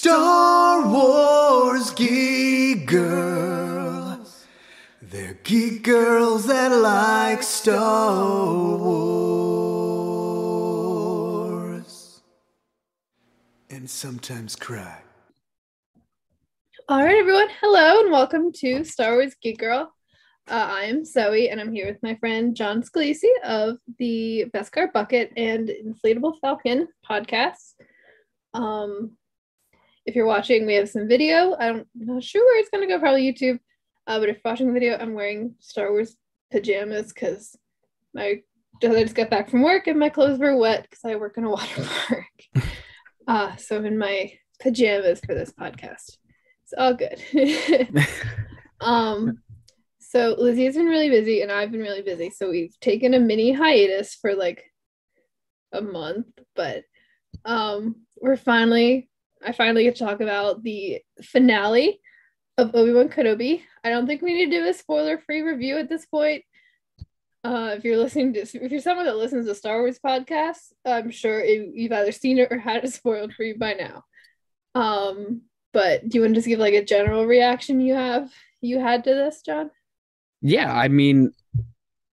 Star Wars Geek Girls. They're geek girls that like Star Wars. And sometimes cry. All right, everyone. Hello and welcome to Star Wars Geek Girl. I'm Zoe and I'm here with my friend John Scalise of the Beskar Bucket and Inflatable Falcon podcasts. If you're watching, we have some video. I'm not sure where it's going to go, probably YouTube. But if you're watching the video, I'm wearing Star Wars pajamas because I just got back from work and my clothes were wet because I work in a water park. So I'm in my pajamas for this podcast. It's all good. So Lizzie has been really busy and I've been really busy. So we've taken a mini hiatus for like a month, but I finally get to talk about the finale of Obi-Wan Kenobi. I don't think we need to do a spoiler-free review at this point. If you're someone that listens to Star Wars podcasts, I'm sure you've either seen it or had it spoiled for you by now. But do you want to just give like a general reaction you had to this, John? Yeah, I mean,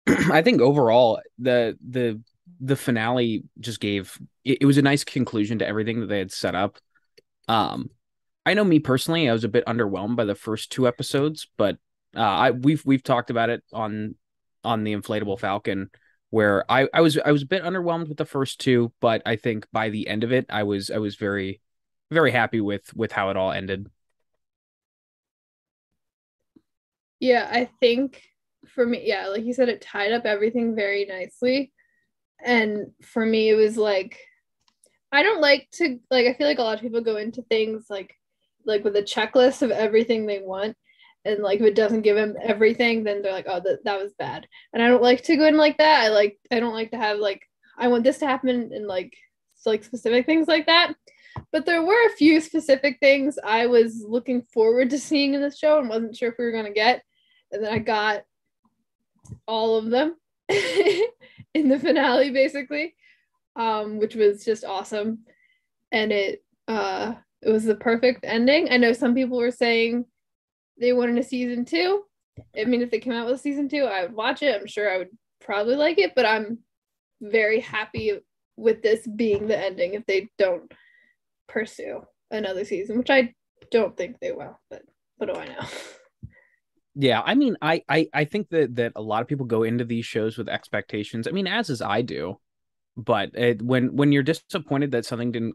I think overall the finale just gave it was a nice conclusion to everything that they had set up. I know me personally, I was a bit underwhelmed by the first two episodes, but we've talked about it on the Inflatable Falcon, where I was a bit underwhelmed with the first two, but I think by the end of it, I was very very happy with how it all ended. Yeah, I think for me, yeah, like you said, it tied up everything very nicely. And for me, it was like, I don't like to, like, I feel like a lot of people go into things like with a checklist of everything they want. And like, if it doesn't give them everything, then they're like, oh, that was bad. And I don't like to go in like that. I don't like to have like, I want this to happen and like specific things like that. But there were a few specific things I was looking forward to seeing in the show and wasn't sure if we were going to get. And then I got all of them in the finale, basically, which was just awesome. And it was the perfect ending. I know some people were saying they wanted a season two. I mean, if they came out with a season two, I would watch it. I'm sure I would probably like it, but I'm very happy with this being the ending if they don't pursue another season, which I don't think they will, but what do I know? Yeah, I mean, I think that a lot of people go into these shows with expectations. I mean, as is I do, but when you're disappointed that something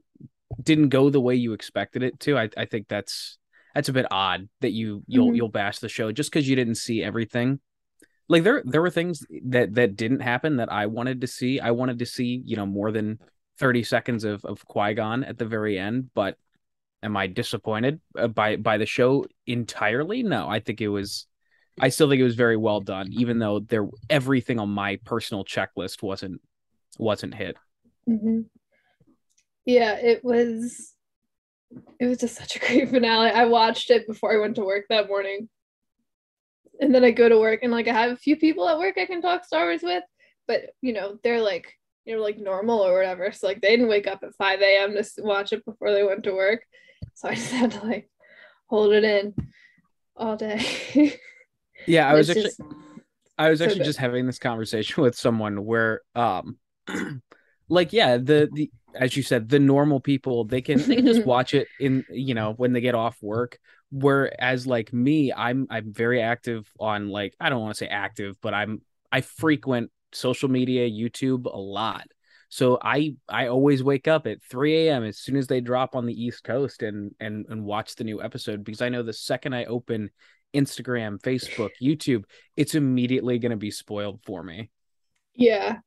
didn't go the way you expected it to, I think that's a bit odd that you'll bash the show just because you didn't see everything. Like there were things that didn't happen that I wanted to see. I wanted to see, more than 30 seconds of Qui-Gon at the very end, but am I disappointed by the show entirely? No, I still think it was very well done, even though everything on my personal checklist wasn't hit. Mm-hmm. Yeah, it was just such a great finale. I watched it before I went to work that morning. And then I go to work and like I have a few people at work I can talk Star Wars with, but they're like normal or whatever. So like they didn't wake up at 5 a.m. to watch it before they went to work. So I just had to like hold it in all day. Yeah, I was actually so just having this conversation with someone where like yeah, the as you said, the normal people they can just watch it in when they get off work. Whereas like me, I'm very active on like I don't want to say active, but I frequent social media, YouTube a lot. So I always wake up at 3 a.m. as soon as they drop on the East Coast and watch the new episode because I know the second I open Instagram, Facebook, YouTube, it's immediately going to be spoiled for me. Yeah.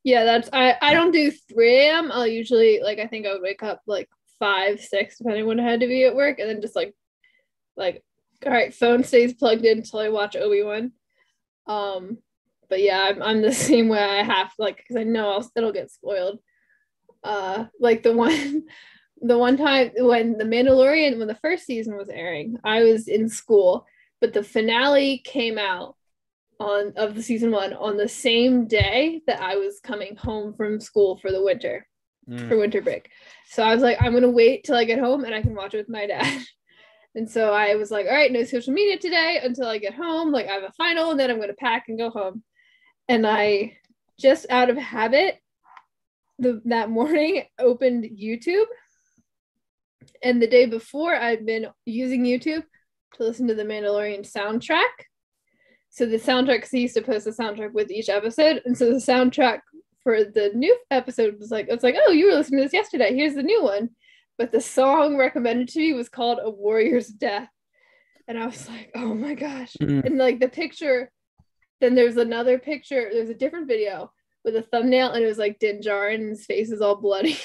Yeah, that's I don't do 3 a.m. I'll usually like I think I would wake up like 5, 6, depending when I had to be at work, and then just like all right, phone stays plugged in until I watch Obi-Wan. But yeah, I'm the same way. I have like because I know it'll get spoiled. Like the one time when the first season was airing, I was in school, but the finale came out of the season one on the same day that I was coming home from school for the winter. for winter break. So I was like, I'm gonna wait till I get home and I can watch it with my dad. And so I was like, all right, no social media today until I get home. Like I have a final and then I'm gonna pack and go home. And I just out of habit that morning opened YouTube. And the day before I'd been using YouTube to listen to the Mandalorian soundtrack. So the soundtrack, because he used to post the soundtrack with each episode. And so the soundtrack for the new episode was like, it's like, oh, you were listening to this yesterday. Here's the new one. But the song recommended to me was called A Warrior's Death. And I was like, oh my gosh. And like the picture, then there's another picture, there's a different video with a thumbnail, and it was like Din Djarin and his face is all bloody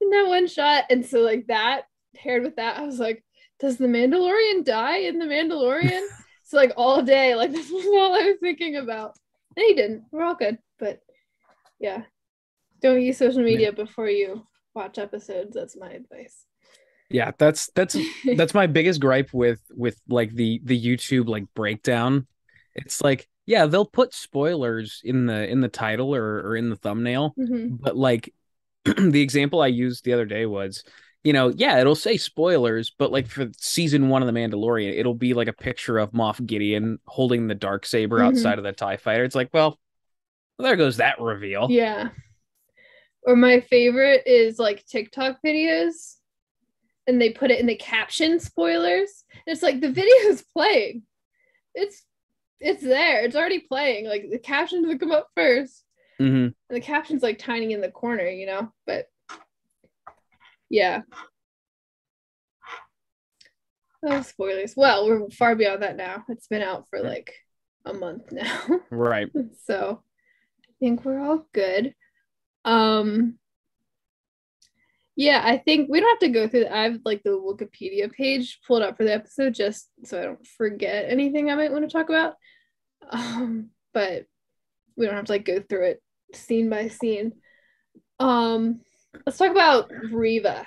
in that one shot. And so like that, paired with that, I was like, does the Mandalorian die in the Mandalorian? So like all day, like this was all I was thinking about. And he didn't. We're all good. But yeah, don't use social media before you watch episodes. That's my advice. Yeah, that's my biggest gripe with like the YouTube like breakdown. It's like, yeah, they'll put spoilers in the title or in the thumbnail, but like the example I used the other day was, yeah, it'll say spoilers, but like for season 1 of The Mandalorian, it'll be like a picture of Moff Gideon holding the Darksaber outside of the TIE fighter. It's like, well, there goes that reveal. Yeah. Or my favorite is like TikTok videos, and they put it in the caption spoilers. And it's like the video is playing. It's there. It's already playing. Like the captions would come up first. And the caption's like tiny in the corner, But yeah. Oh, spoilers. Well, we're far beyond that now. It's been out for like a month now. Right. So I think we're all good. Yeah, I think we don't have to go through I have like the Wikipedia page pulled up for the episode just so I don't forget anything I might want to talk about. But we don't have to like go through it scene by scene. Let's talk about Reva.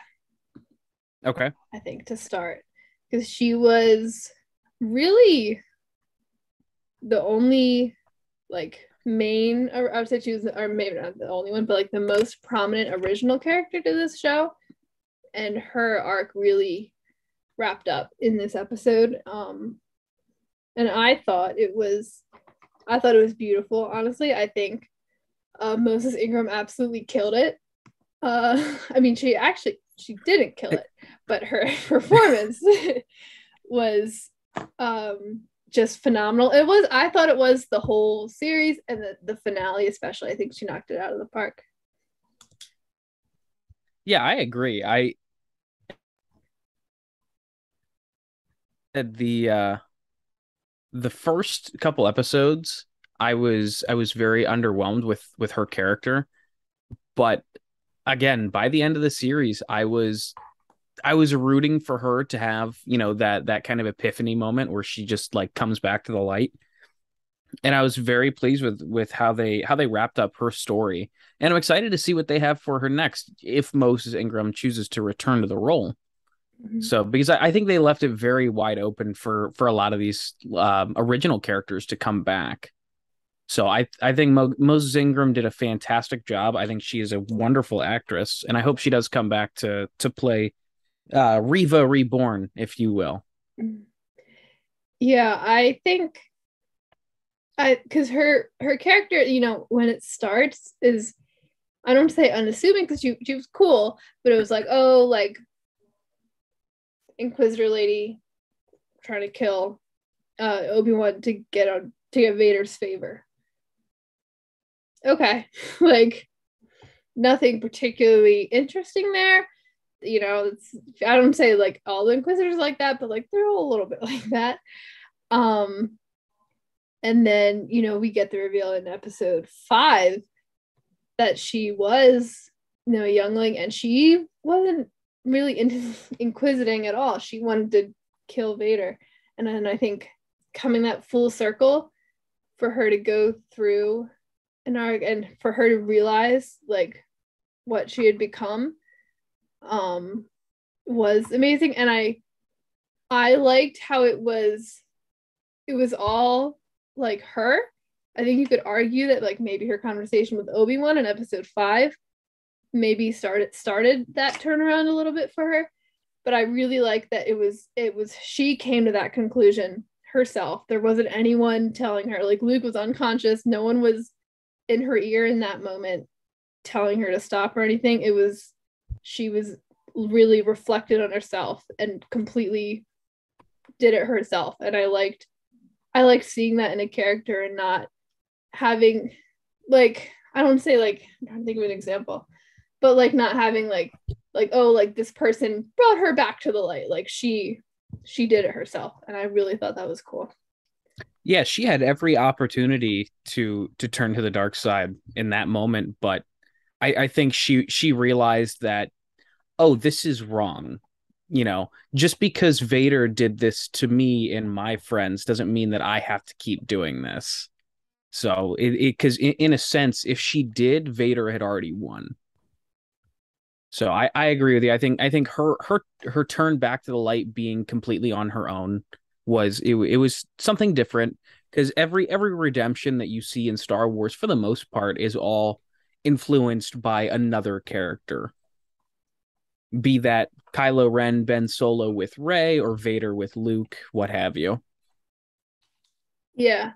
Okay. I think to start, because she was really the only like main, or I would say she was, or maybe not the only one, but like the most prominent original character to this show, and her arc really wrapped up in this episode. And I thought it was beautiful. Honestly, I think Moses Ingram absolutely killed it. I mean, she didn't kill it, but her performance was just phenomenal. I thought it was the whole series, and the finale especially. I think she knocked it out of the park. Yeah, I agree. The first couple episodes, I was very underwhelmed with her character, but again, by the end of the series, I was rooting for her to have, that kind of epiphany moment where she just like comes back to the light. And I was very pleased with how they wrapped up her story. And I'm excited to see what they have for her next if Moses Ingram chooses to return to the role. So, because I think they left it very wide open for a lot of these original characters to come back. So I think Moses Ingram did a fantastic job. I think she is a wonderful actress, and I hope she does come back to play Reva Reborn, if you will. Yeah, I think because her character, when it starts is, I don't say unassuming because she was cool, but it was like, oh, like Inquisitor lady trying to kill Obi-Wan to get Vader's favor. Okay. Like nothing particularly interesting there. I don't say like all the Inquisitors like that, but like they're all a little bit like that. And then we get the reveal in episode 5 that she was a youngling, and she wasn't really inquisiting at all. She wanted to kill Vader. And then I think coming that full circle for her to go through an arc and for her to realize like what she had become was amazing. And I liked how it was all like her. I think you could argue that like maybe her conversation with Obi-Wan in episode 5 maybe started that turnaround a little bit for her. But I really like that it was she came to that conclusion herself. There wasn't anyone telling her. Like, Luke was unconscious. No one was in her ear in that moment telling her to stop or anything. She was really reflected on herself and completely did it herself. And I liked seeing that in a character and not having, like, I don't say, like, I'm trying to think of an example, but like not having like oh, like this person brought her back to the light. Like she did it herself, and I really thought that was cool. Yeah, she had every opportunity to turn to the dark side in that moment, but I think she realized that, oh, this is wrong. Just because Vader did this to me and my friends doesn't mean that I have to keep doing this. So because in a sense, if she did, Vader had already won. So I agree with you. I think her turn back to the light being completely on her own was something different, because every redemption that you see in Star Wars for the most part is all influenced by another character. Be that Kylo Ren, Ben Solo with Rey, or Vader with Luke, what have you. Yeah.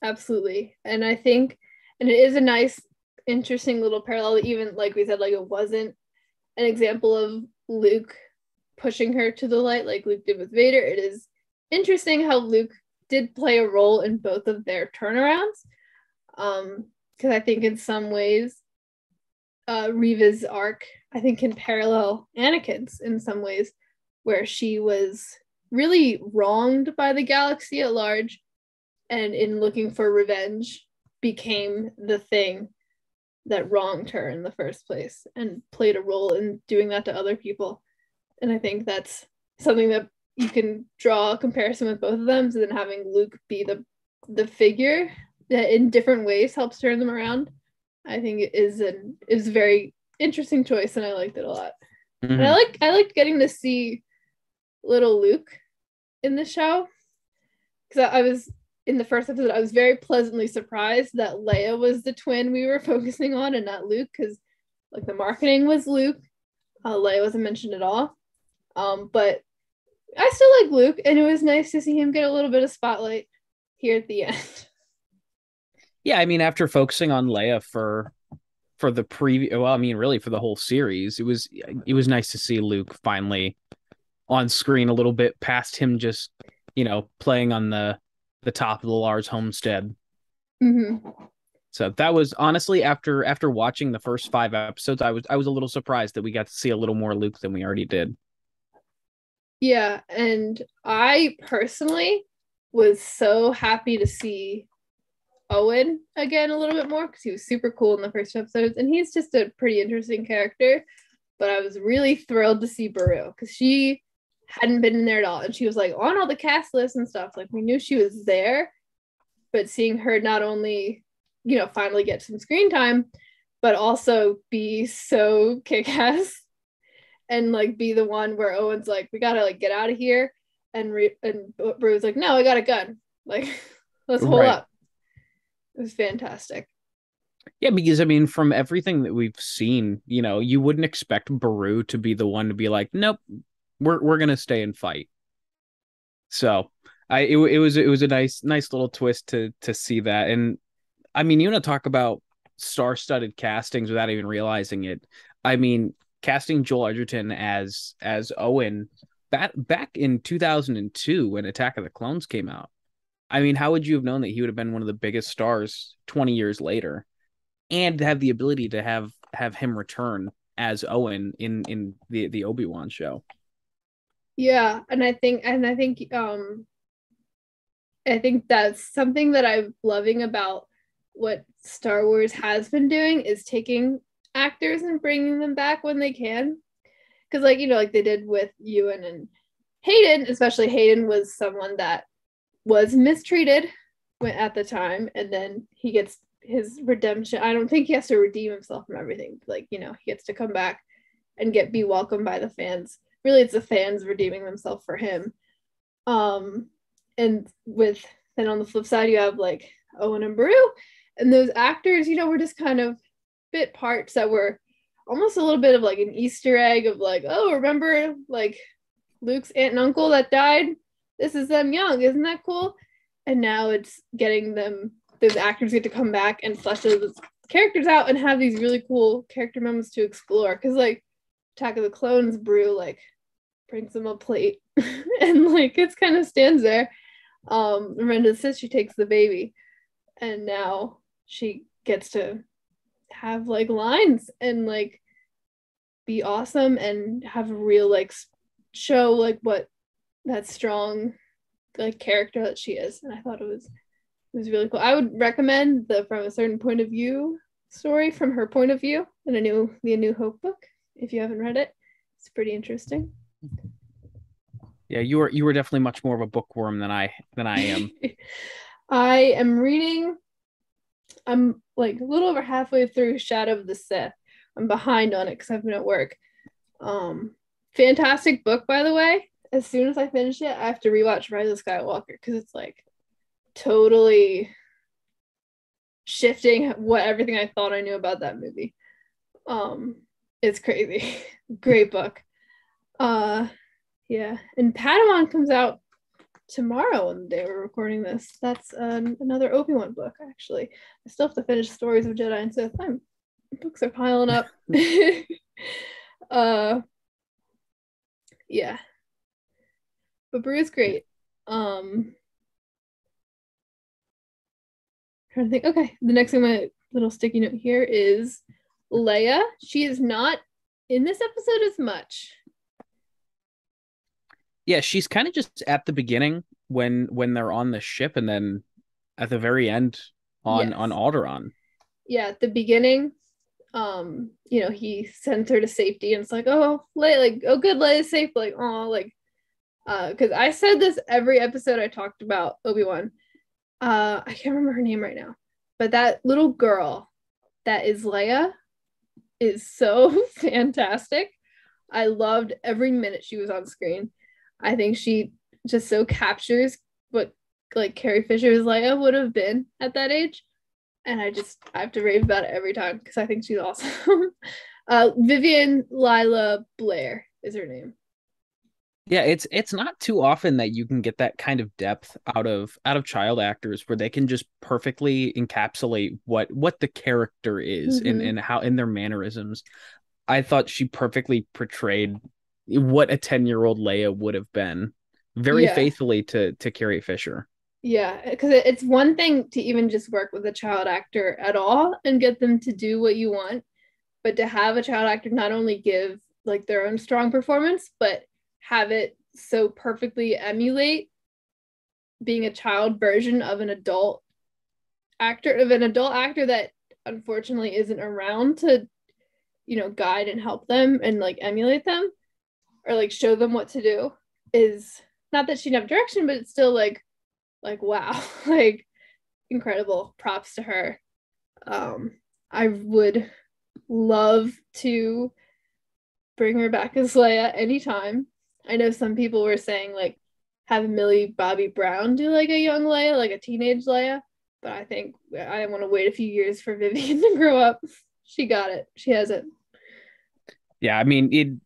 Absolutely. And I think, and it is a nice, interesting little parallel, even like we said, like it wasn't an example of Luke pushing her to the light like Luke did with Vader. It is interesting how Luke did play a role in both of their turnarounds. Because I think in some ways, Reva's arc, I think, can parallel Anakin's in some ways, where she was really wronged by the galaxy at large, and in looking for revenge became the thing that wronged her in the first place and played a role in doing that to other people. And I think that's something that you can draw a comparison with both of them. So then having Luke be the figure that in different ways helps turn them around, I think it is a very interesting choice, and I liked it a lot. Mm-hmm. And I liked getting to see little Luke in the show, because I was in the first episode, I was very pleasantly surprised that Leia was the twin we were focusing on and not Luke, because like the marketing was Luke. Leia wasn't mentioned at all. But I still like Luke, and it was nice to see him get a little bit of spotlight here at the end. Yeah, I mean, after focusing on Leia for the preview, well, I mean, really for the whole series, it was nice to see Luke finally on screen a little bit, past him just, playing on the top of the Lars homestead. Mm-hmm. So that was honestly, after watching the first 5 episodes, I was a little surprised that we got to see a little more Luke than we already did. Yeah, and I personally was so happy to see Owen again a little bit more, because he was super cool in the first episodes, and he's just a pretty interesting character. But I was really thrilled to see Beru, because she hadn't been in there at all, and she was like on all the cast lists and stuff. Like, we knew she was there, but seeing her not only finally get some screen time, but also be so kick-ass and like be the one where Owen's like, we gotta like get out of here, and Beru's like, no, I got a gun, like let's hold up. It was fantastic. Yeah, because I mean, from everything that we've seen, you wouldn't expect Beru to be the one to be like, nope, we're gonna stay and fight. So it was a nice little twist to see that. And I mean, you want to talk about star-studded castings without even realizing it. I mean, casting Joel Edgerton as Owen back in 2002 when Attack of the Clones came out. I mean, how would you have known that he would have been one of the biggest stars 20 years later, and have the ability to have him return as Owen in the Obi-Wan show? Yeah, and I think that's something that I'm loving about what Star Wars has been doing, is taking actors and bringing them back when they can. Because like they did with Ewan and Hayden, especially Hayden was someone that was mistreated at the time, and then he gets his redemption. I don't think he has to redeem himself from everything. Like, he gets to come back and be welcomed by the fans. Really, it's the fans redeeming themselves for him. And then on the flip side, you have like Owen and Beru, and those actors, were just kind of bit parts that were almost a little bit of like an Easter egg of like, oh, remember like Luke's aunt and uncle that died? This is them young. Isn't that cool? And now it's getting them, those actors get to come back and flesh those characters out and have these really cool character moments to explore. Because like Attack of the Clones, Brew like brings them a plate and like it's kind of stands there. Miranda says she takes the baby, and now she gets to have like lines and like be awesome and have a real like show like what that strong like character that she is. And I thought it was really cool. I would recommend the From a Certain Point of View story from her point of view in the A New Hope book. If you haven't read it, it's pretty interesting. Yeah, you were definitely much more of a bookworm than I am. I am reading. I'm like a little over halfway through Shadow of the Sith. I'm behind on it because I've been at work. Fantastic book, by the way. As soon as I finish it, I have to rewatch Rise of Skywalker because it's like totally shifting everything I thought I knew about that movie. It's crazy. Great book. Yeah, and Padawan comes out tomorrow on the day we're recording this. That's another Obi-Wan book, actually. I still have to finish Stories of Jedi and Sith. Books are piling up. Yeah. But Brew is great. Trying to think. Okay, the next thing, my little sticky note here is Leia. She is not in this episode as much. Yeah, she's kind of just at the beginning when they're on the ship, and then at the very end on Alderaan. Yeah, at the beginning, he sends her to safety, and it's like, oh, Leia, like, oh, good, Leia's safe, like, oh, like, because I said this every episode I talked about Obi-Wan. I can't remember her name right now, but that little girl that is Leia is so fantastic. I loved every minute she was on screen. I think she just so captures what like Carrie Fisher's Leia would have been at that age. And I have to rave about it every time because I think she's awesome. Vivian Lila Blair is her name. Yeah, it's not too often that you can get that kind of depth out of child actors where they can just perfectly encapsulate what the character is and how in their mannerisms. I thought she perfectly portrayed what a 10-year-old Leia would have been very faithfully to Carrie Fisher. Yeah, because it's one thing to even just work with a child actor at all and get them to do what you want, but to have a child actor not only give like their own strong performance, but have it so perfectly emulate being a child version of an adult actor that unfortunately isn't around to, guide and help them and like emulate them or like show them what to do. Is not that she didn't have direction, but it's still like wow, like incredible. Props to her. I would love to bring her back as Leia anytime. I know some people were saying like have Millie Bobby Brown do like a young Leia, like a teenage Leia, but I think I want to wait a few years for Vivian to grow up. She got it. She has it. Yeah, I mean, you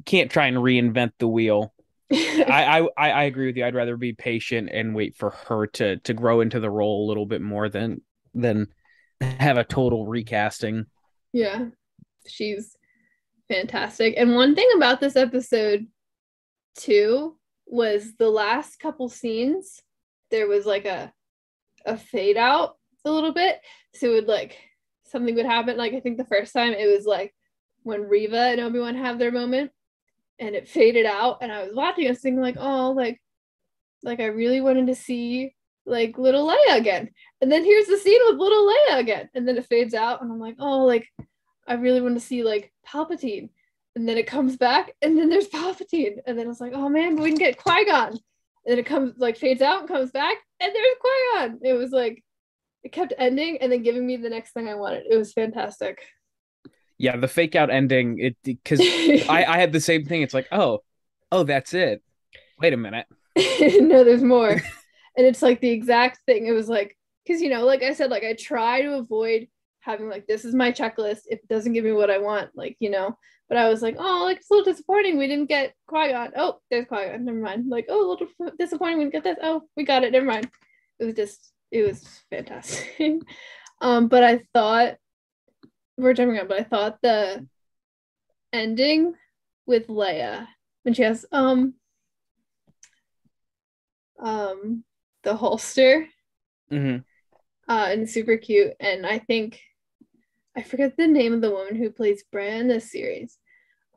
can't try and reinvent the wheel. I agree with you. I'd rather be patient and wait for her to grow into the role a little bit more than have a total recasting. Yeah, she's fantastic. And one thing about this episode too was the last couple scenes, there was like a fade out a little bit. So it would like something would happen. Like I think the first time it was like when Reva and Obi-Wan have their moment and it faded out, and I was watching, I was thinking like, oh, like I really wanted to see like little Leia again. And then here's the scene with little Leia again. And then it fades out and I'm like, oh, like I really want to see like Palpatine. And then it comes back and then there's Palpatine. And then I was like, oh man, we can get Qui-Gon. And then it comes like fades out and comes back and there's Qui-Gon. It was like, it kept ending and then giving me the next thing I wanted. It was fantastic. Yeah, the fake out ending, because I had the same thing. It's like, oh, that's it. Wait a minute. No, there's more. And it's like the exact thing. It was like, because like I said, like I try to avoid having like, this is my checklist. If it doesn't give me what I want, like, you know, but I was like, oh, like, it's a little disappointing we didn't get Qui-Gon. Oh, there's Qui-Gon. Never mind. Like, oh, a little disappointing we didn't get this. Oh, we got it. Never mind. It was fantastic. But I thought we're jumping around, but I thought the ending with Leia when she has the holster, and super cute. And I think I forget the name of the woman who plays Bran in this series,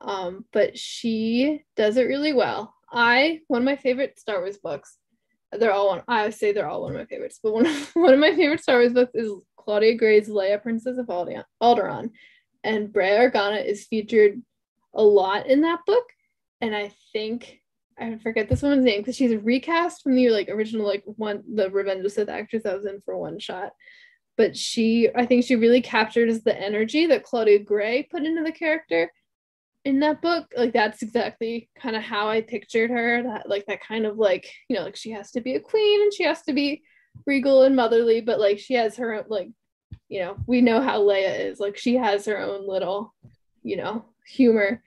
but she does it really well. One of my favorite Star Wars books. I say they're all one of my favorites, but one of my favorite Star Wars books is Claudia Gray's Leia, Princess of Alderaan, and Brea Organa is featured a lot in that book. And I think I forget this woman's name because she's a recast from the like original the Revenge of the Sith actress that was in for one shot. But I think she really captures the energy that Claudia Gray put into the character in that book. Like that's exactly kind of how I pictured her. That kind of like, you know, like she has to be a queen and she has to be regal and motherly, but like she has her own, like, you know, we know how Leia is. Like she has her own little, you know, humor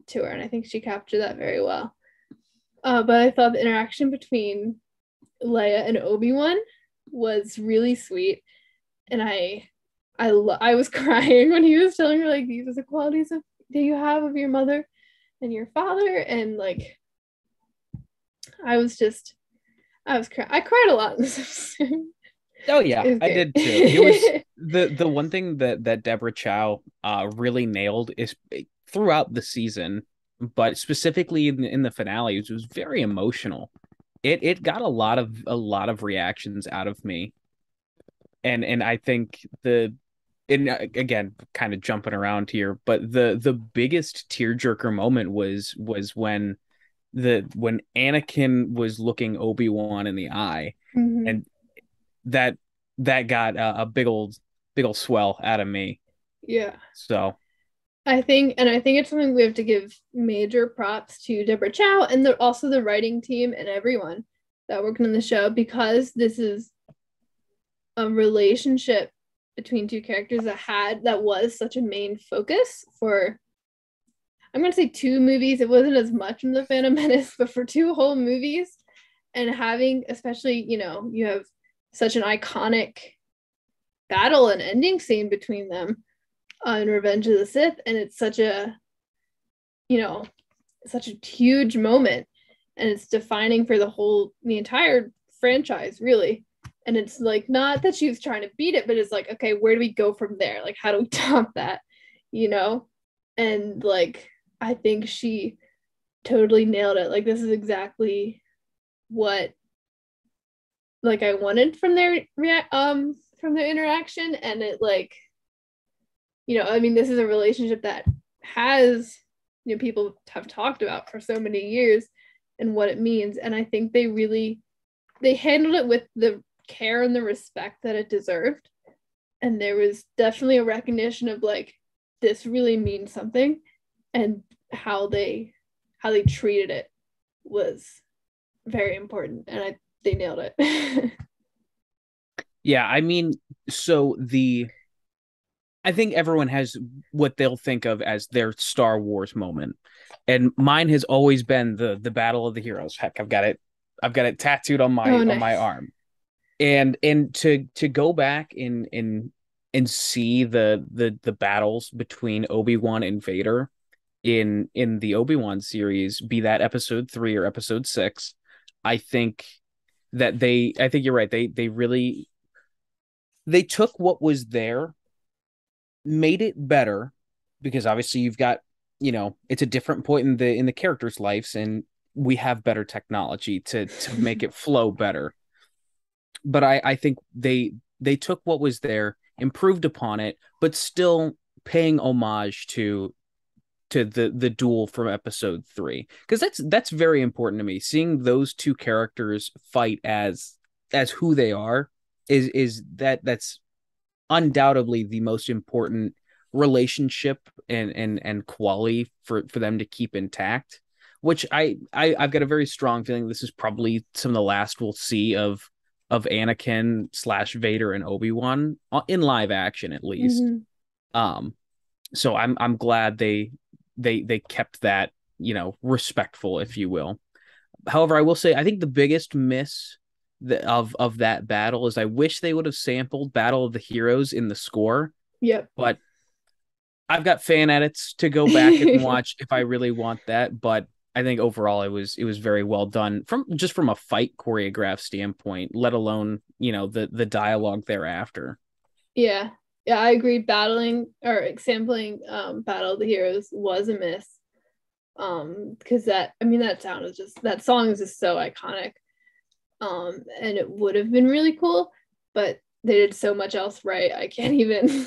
to her, and I think she captured that very well. But I thought the interaction between Leia and Obi-Wan was really sweet, and I was crying when he was telling her like these are the qualities that you have of your mother and your father, and like I cried a lot in this episode. Oh yeah, I did too. It was the one thing that Deborah Chow really nailed is throughout the season, but specifically in the finale, it was very emotional. It got a lot of reactions out of me, and I think again, kind of jumping around here, but the biggest tearjerker moment was when Anakin was looking Obi-Wan in the eye, and that got a big old swell out of me. Yeah. So I think it's something we have to give major props to Deborah Chow and also the writing team and everyone that worked on the show, because this is a relationship between two characters that was such a main focus for, I'm going to say 2 movies. It wasn't as much in The Phantom Menace, but for 2 whole movies, and having, especially, you know, you have such an iconic battle and ending scene between them in Revenge of the Sith, and it's such a, you know, such a huge moment, and it's defining for the entire franchise, really. And it's like, not that she was trying to beat it, but it's like, okay, where do we go from there? Like, how do we top that, you know? And like, I think she totally nailed it. Like, this is exactly what like I wanted from their interaction. And it, like, you know, I mean, this is a relationship that has, you know, people have talked about for so many years and what it means. And I think they handled it with the care and the respect that it deserved. And there was definitely a recognition of like, this really means something, and how they treated it was very important, and they nailed it. yeah, I mean, so I think everyone has what they'll think of as their Star Wars moment, and mine has always been the Battle of the Heroes. Heck, I've got it tattooed on my nice. on my arm, and to go back and see the battles between Obi-Wan and Vader in the Obi-Wan series, be that episode 3 or episode 6, I think you're right. They took what was there, made it better, because obviously you've got, you know, it's a different point in the characters' lives, and we have better technology to make it flow better. But I think they took what was there, improved upon it, but still paying homage to the duel from episode 3, because that's very important to me. Seeing those 2 characters fight as who they are that's undoubtedly the most important relationship and quality for them to keep intact, which I've got a very strong feeling this is probably some of the last we'll see of Anakin / Vader and Obi-Wan in live action, at least. So I'm glad they kept that, respectful, if you will. However, I will say I think the biggest miss of that battle is I wish they would have sampled Battle of the Heroes in the score. Yep. But I've got fan edits to go back and watch if I really want that. But I think overall it was very well done from a fight choreograph standpoint, let alone, the dialogue thereafter. Yeah. Yeah, I agree. Sampling Battle of the Heroes was a miss. Because that song is just so iconic. And it would have been really cool, but they did so much else right. I can't even,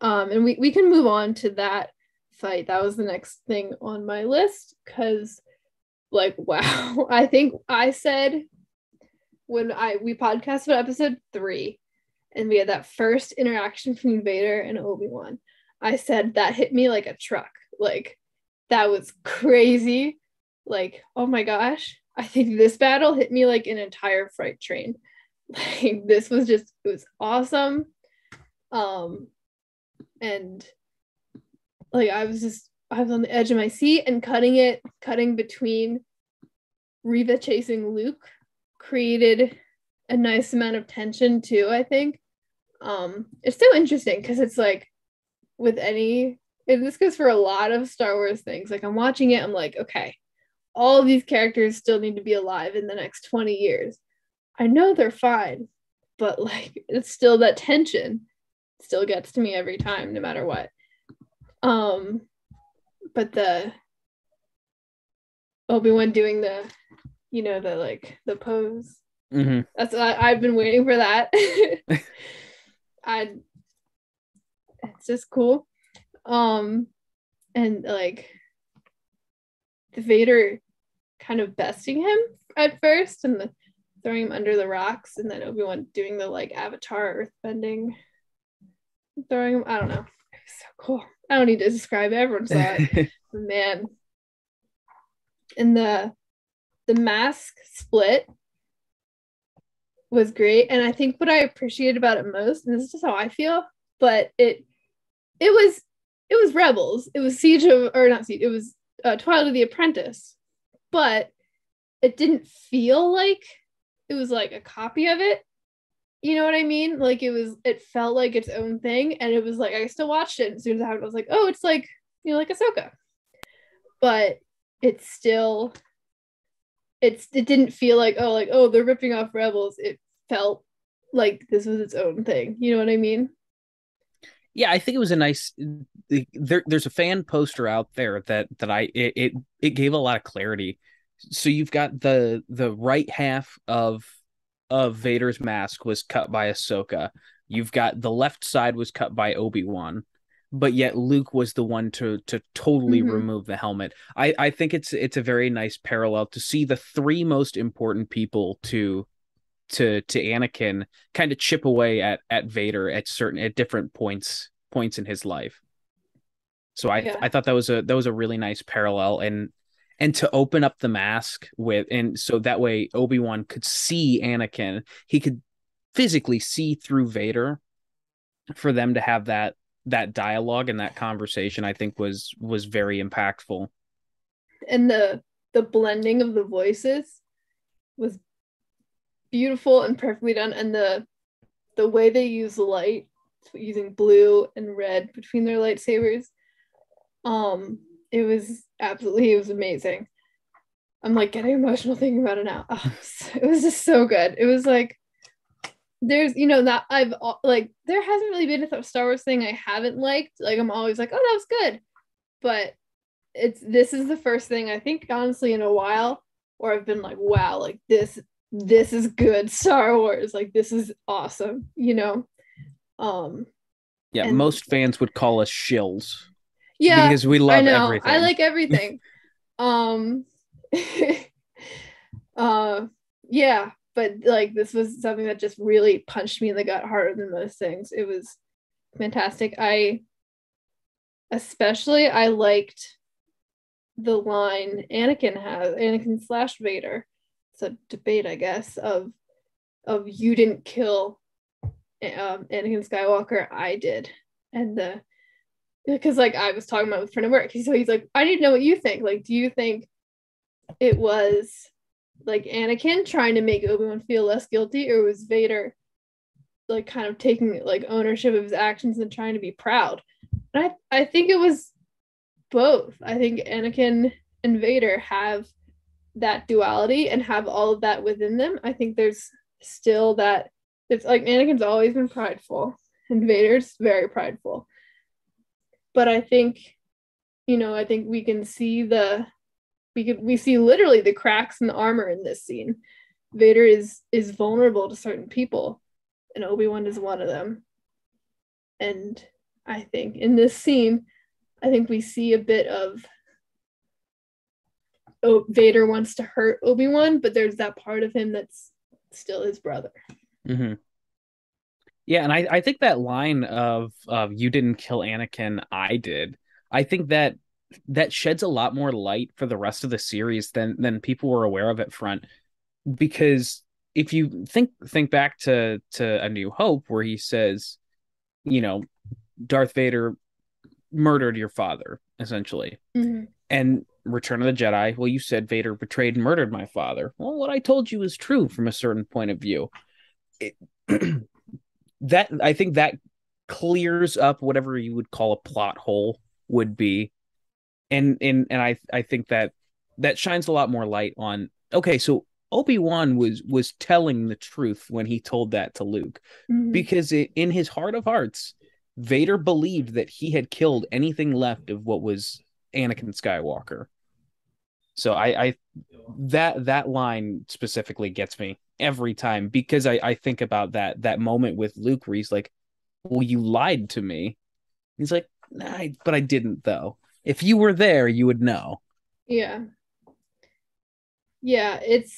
and we can move on to that fight. That was the next thing on my list, because wow, I think I said when we podcasted about episode 3 and we had that first interaction between Vader and Obi-Wan, I said that hit me like a truck. That was crazy. Oh my gosh, I think this battle hit me like an entire freight train. This was it was awesome. And I was on the edge of my seat, and cutting between Reva chasing Luke created a nice amount of tension too, I think. It's so interesting because it's and this goes for a lot of Star Wars things. I'm watching it, I'm like, okay, all of these characters still need to be alive in the next 20 years. I know they're fine, but it's still that tension still gets to me every time, no matter what. But the Obi-Wan doing the pose. Mm-hmm. That's I've been waiting for that. It's just cool. And the Vader kind of besting him at first and throwing him under the rocks, and then Obi-Wan doing the Avatar earthbending, throwing him. I don't know. It was so cool. I don't need to describe it. Everyone saw it. Man. And the mask split was great. And I think what I appreciated about it most, and this is just how I feel, but it was Rebels. It was it was Twilight of the Apprentice. But it didn't feel like it was a copy of it. You know what I mean? It felt like its own thing, and it was I still watched it, and as soon as it happened, I was like, oh, it's like Ahsoka. But it's still, it didn't feel oh, they're ripping off Rebels. It felt like this was its own thing. You know what I mean? Yeah, I think it was a nice. There's a fan poster out there that it gave a lot of clarity. So you've got the right half of Vader's mask was cut by Ahsoka. You've got the left side was cut by Obi-Wan, but yet Luke was the one to totally remove the helmet. I think it's a very nice parallel to see the 3 most important people to Anakin kind of chip away at Vader at different points in his life. So I thought that was a really nice parallel, and to open up the mask and so that way Obi-Wan could see Anakin, he could physically see through Vader, for them to have that dialogue and that conversation, I think was very impactful. And the blending of the voices was beautiful and perfectly done, and the way they use light, using blue and red between their lightsabers, it was amazing. I'm getting emotional thinking about it now. Oh, it was just so good. It was there's that there hasn't really been a Star Wars thing I haven't liked. I'm always oh, that was good, but this is the first thing I think honestly in a while where I've been wow, this is good Star Wars, this is awesome. Yeah, most fans would call us shills. Yeah, because we love everything. I like everything. Yeah, but this was something that just really punched me in the gut harder than most things. It was fantastic. I liked the line Anakin / Vader it's a debate, I guess, of you didn't kill Anakin Skywalker, I did. And because like I was talking about with a friend at work, so he's like, I need to know what you think. Like, do you think it was like Anakin trying to make Obi-Wan feel less guilty, or was Vader like kind of taking like ownership of his actions and trying to be proud? And I think it was both. I think Anakin and Vader have that duality and have all of that within them. I think there's still that. It's like Anakin's always been prideful and Vader's very prideful. But I think, I think we can see we see literally the cracks in the armor in this scene. Vader is vulnerable to certain people, and Obi-Wan is one of them. And I think in this scene, I think we see a bit of Vader wants to hurt Obi-Wan, but there's that part of him that's still his brother. Mm-hmm. Yeah, and I think that line of you didn't kill Anakin, I did. I think that sheds a lot more light for the rest of the series than people were aware of at front. Because if you think back to A New Hope, where he says, Darth Vader murdered your father, essentially. Mm-hmm. And Return of the Jedi, well, you said Vader betrayed and murdered my father. Well, what I told you is true from a certain point of view. That I think that clears up whatever you would call a plot hole would be, and I think that shines a lot more light on. Okay, so Obi-Wan was telling the truth when he told that to Luke, because in his heart of hearts, Vader believed that he had killed anything left of what was Anakin Skywalker. So I that line specifically gets me every time, because I think about that moment with Luke where he's like, well, you lied to me. He's like, nah, but I didn't, though. If you were there, you would know. Yeah. It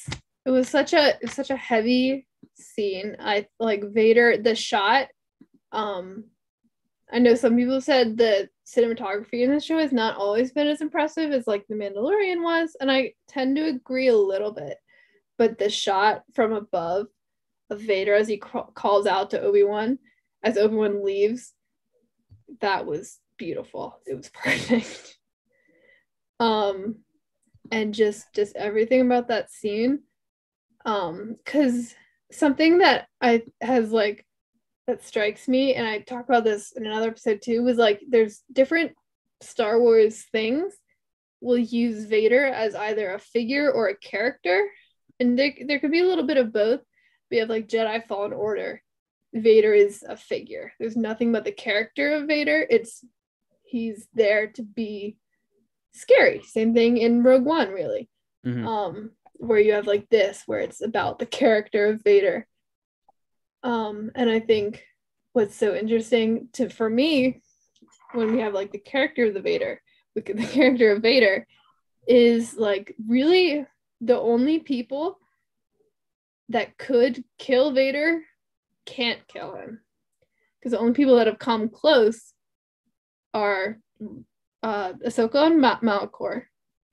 was such a heavy scene. I like Vader, the shot. I know some people said the cinematography in this show has not always been as impressive as like The Mandalorian was, and I tend to agree a little bit. But the shot from above of Vader as he calls out to Obi-Wan as Obi-Wan leaves, that was beautiful. It was perfect. And just everything about that scene, because something that that strikes me, and I talk about this in another episode too, was like there's different Star Wars things will use Vader as either a figure or a character, and there could be a little bit of both. We have like Jedi Fallen Order. Vader is a figure. There's nothing but the character of Vader. He's there to be scary. Same thing in Rogue One, really. Mm-hmm. Where you have like this, where it's about the character of Vader. And I think what's so interesting for me when we have like the character of the character of Vader is like really the only people that could kill Vader can't kill him, because the only people that have come close are Ahsoka and Malachor,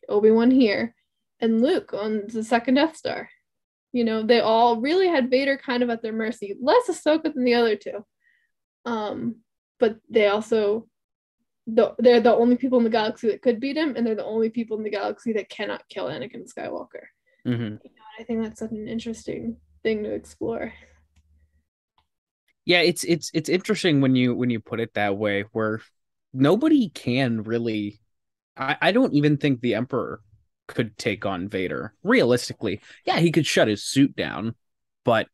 Obi-Wan here, and Luke on the second Death Star. They all really had Vader kind of at their mercy, less Ahsoka than the other two. But they also, they're the only people in the galaxy that could beat him, and they're the only people in the galaxy that cannot kill Anakin Skywalker. Mm-hmm. I think that's such an interesting thing to explore. Yeah, it's interesting when you put it that way, where nobody can really. I don't even think the Emperor could take on Vader realistically. Yeah, he could shut his suit down, but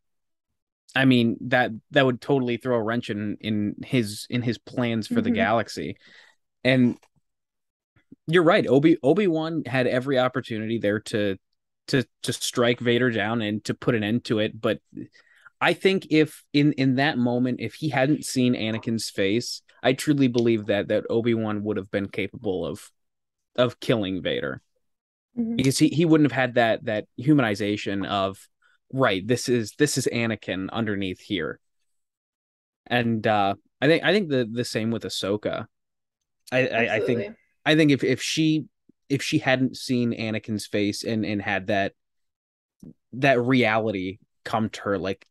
I mean that would totally throw a wrench in his plans for the galaxy. And you're right, Obi-Wan had every opportunity there to strike Vader down and to put an end to it, but I think if in that moment, if he hadn't seen Anakin's face, I truly believe that Obi-Wan would have been capable of killing Vader. Because he wouldn't have had that humanization of, right, this is Anakin underneath here. And I think the same with Ahsoka. I think if she hadn't seen Anakin's face and had that that reality come to her, like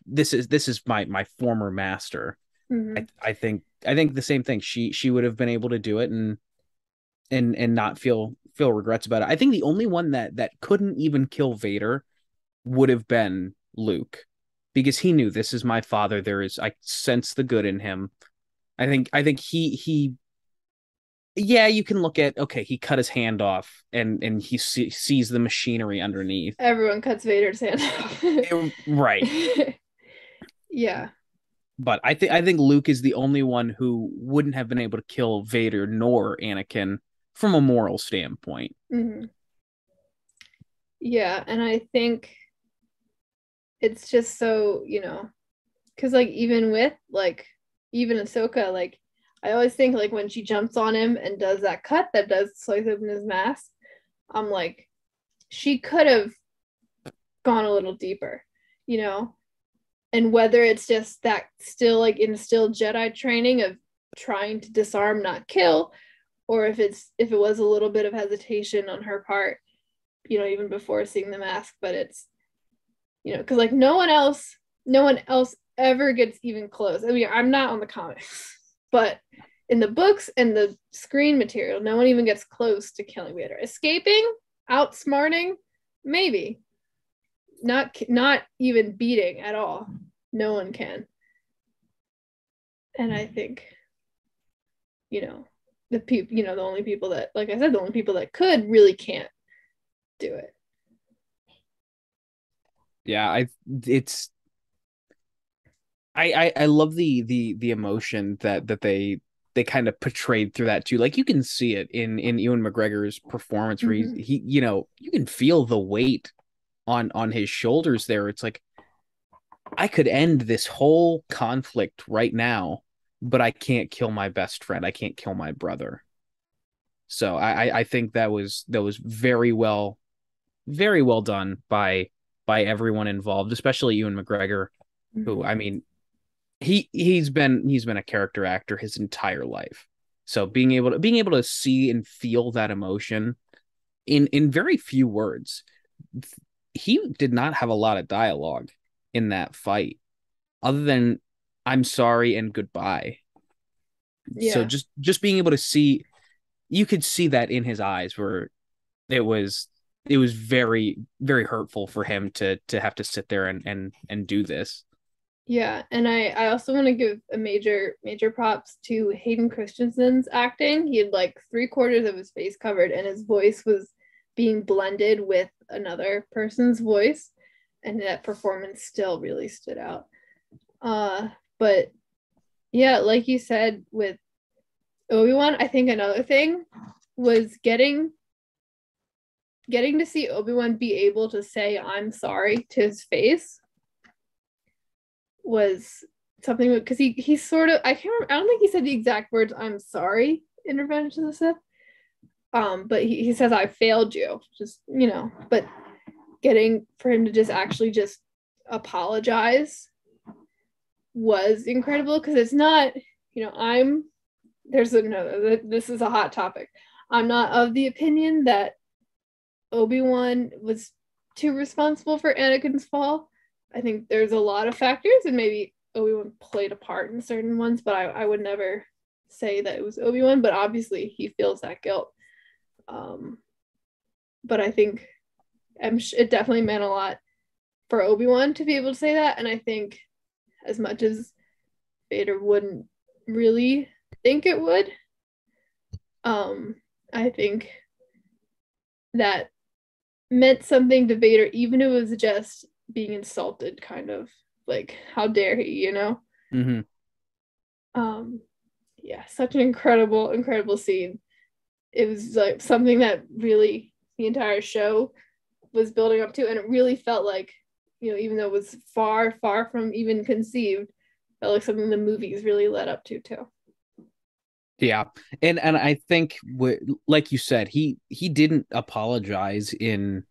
this is my former master. Mhm. I think the same thing. She would have been able to do it and not feel regrets about it. I think the only one that couldn't even kill Vader would have been Luke, because he knew, this is my father. I sense the good in him. I think he yeah, you can look at, okay, he cut his hand off and he sees the machinery underneath. Everyone cuts Vader's hand off. Right. Yeah. But I think Luke is the only one who wouldn't have been able to kill Vader nor Anakin from a moral standpoint. Mhm. Yeah, and I think it's just so, because like even with like even Ahsoka, like I always think like when she jumps on him and does that cut that does slice open his mask, I'm like, she could have gone a little deeper, you know? And whether it's just that still like instilled Jedi training of trying to disarm, not kill, or if it was a little bit of hesitation on her part, even before seeing the mask, but it's, because like no one else ever gets even close. I mean, I'm not on the comics, but in the books and the screen material, no one even gets close to killing Vader. Escaping, outsmarting, maybe. Not even beating at all. No one can. And I think, the people, the only people that, like I said, the only people that could really can't do it. Yeah, I love the emotion that they kind of portrayed through that too. Like you can see it in Ewan McGregor's performance where Mhm. he you can feel the weight on his shoulders there. It's like, I could end this whole conflict right now, but I can't kill my best friend. I can't kill my brother. So I think that was very well done by everyone involved, especially Ewan McGregor, who, Mhm. I mean, he's been a character actor his entire life. So being able to see and feel that emotion in very few words. He did not have a lot of dialogue in that fight other than "I'm sorry" and "goodbye." So Yeah. just being able to see, you could see that in his eyes, where it was it was very very hurtful for him to have to sit there and do this. Yeah, and I also want to give a major props to Hayden Christensen's acting. He had like 3/4 of his face covered, and his voice was being blended with another person's voice, and that performance still really stood out. But yeah, like you said with Obi-Wan, I think another thing was getting to see Obi-Wan be able to say "I'm sorry" to his face was something, because he sort of, I can't remember, I don't think he said the exact words "I'm sorry" in Revenge of the Sith. But he says "I failed you," just but getting for him to just actually just apologize was incredible, because it's not, I'm there's a no, this is a hot topic. I'm not of the opinion that Obi-Wan was too responsible for Anakin's fall. I think there's a lot of factors, and maybe Obi-Wan played a part in certain ones, but I would never say that it was Obi-Wan, but obviously he feels that guilt. Um, but I think it definitely meant a lot for Obi-Wan to be able to say that, and I think as much as Vader wouldn't really think it would, I think that meant something to Vader, even if it was just being insulted, kind of like, how dare he? Mm-hmm. Um, yeah, such an incredible scene. It was like something that really the entire show was building up to, and it really felt like, even though it was far from even conceived, felt like something the movies really led up to too. Yeah, and I think like you said, he didn't apologize in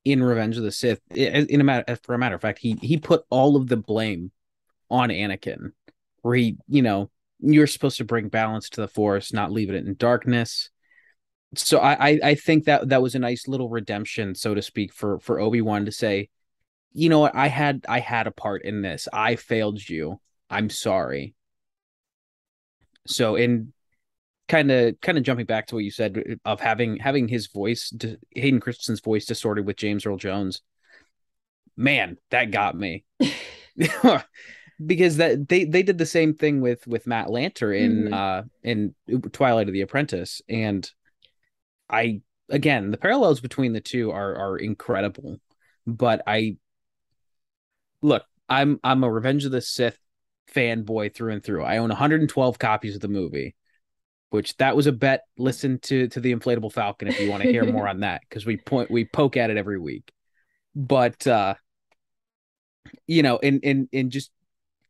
Revenge of the Sith. For a matter of fact, he put all of the blame on Anakin, where you're supposed to bring balance to the Force, not leave it in darkness. So I think that was a nice little redemption, so to speak, for Obi-Wan to say, you know what, I had a part in this. I failed you. I'm sorry. So in kind of jumping back to what you said of having his voice, Hayden Christensen's voice distorted with James Earl Jones, man, that got me. Because that they did the same thing with Matt Lanter in Twilight of the Apprentice, and I again, the parallels between the two are incredible. But I look, I'm a Revenge of the Sith fanboy through and through. I own 112 copies of the movie, which that was a bet. Listen to the Inflatable Falcon if you want to hear more on that, because we poke at it every week. But in just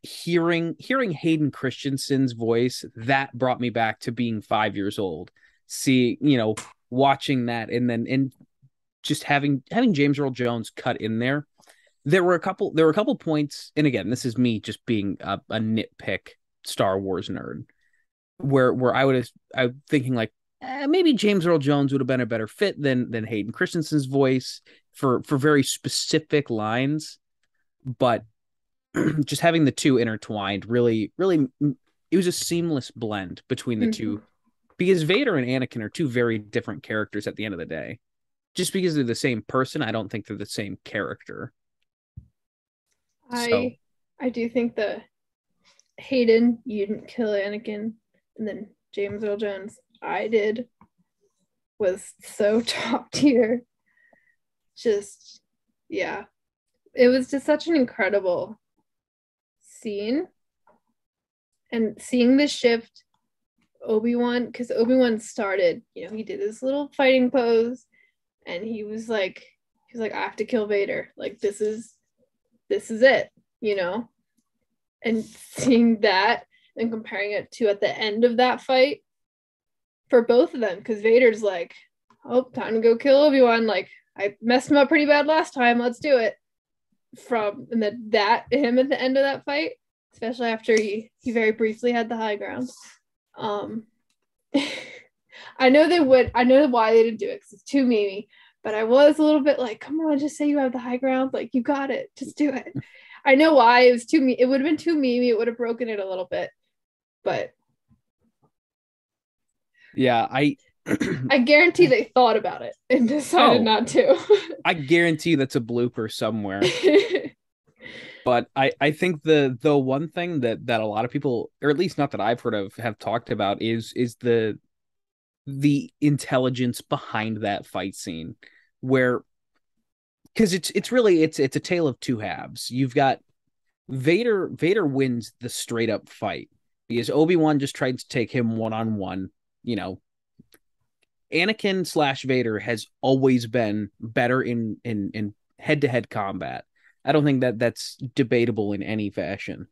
hearing Hayden Christensen's voice, that brought me back to being 5 years old. See, watching that, and just having James Earl Jones cut in there. There were a couple points, and again, this is me just being a nitpick Star Wars nerd, where I'm thinking like, maybe James Earl Jones would have been a better fit than Hayden Christensen's voice for very specific lines, but just having the two intertwined really, it was a seamless blend between the two, because Vader and Anakin are two very different characters at the end of the day. Just because they're the same person, I don't think they're the same character. So I do think the Hayden, you didn't kill Anakin, and then James Earl Jones, I did, was so top tier. Just, yeah. It was just such an incredible scene. And seeing the shift, Obi-Wan, because Obi-Wan started, he did his little fighting pose, and he was like, I have to kill Vader. Like, this is it, And seeing that and comparing it to at the end of that fight for both of them, because Vader's like, oh, time to go kill Obi-Wan. Like, I messed him up pretty bad last time. Let's do it. And that him at the end of that fight, especially after he very briefly had the high ground. I know why they didn't do it, because it's too memey, but I was a little bit like, come on, just say you have the high ground. Like, you got it. Just do it. I know why it was too me. It would have been too memey. It would have broken it a little bit, but yeah, I guarantee they thought about it and decided not to. I guarantee that's a blooper somewhere. But I think the one thing that a lot of people, or at least not that I've heard of, have talked about is the intelligence behind that fight scene, where, because it's really it's a tale of two halves. You've got Vader wins the straight up fight because Obi-Wan just tried to take him one-on-one. Anakin / Vader has always been better in head-to-head combat. I don't think that's debatable in any fashion.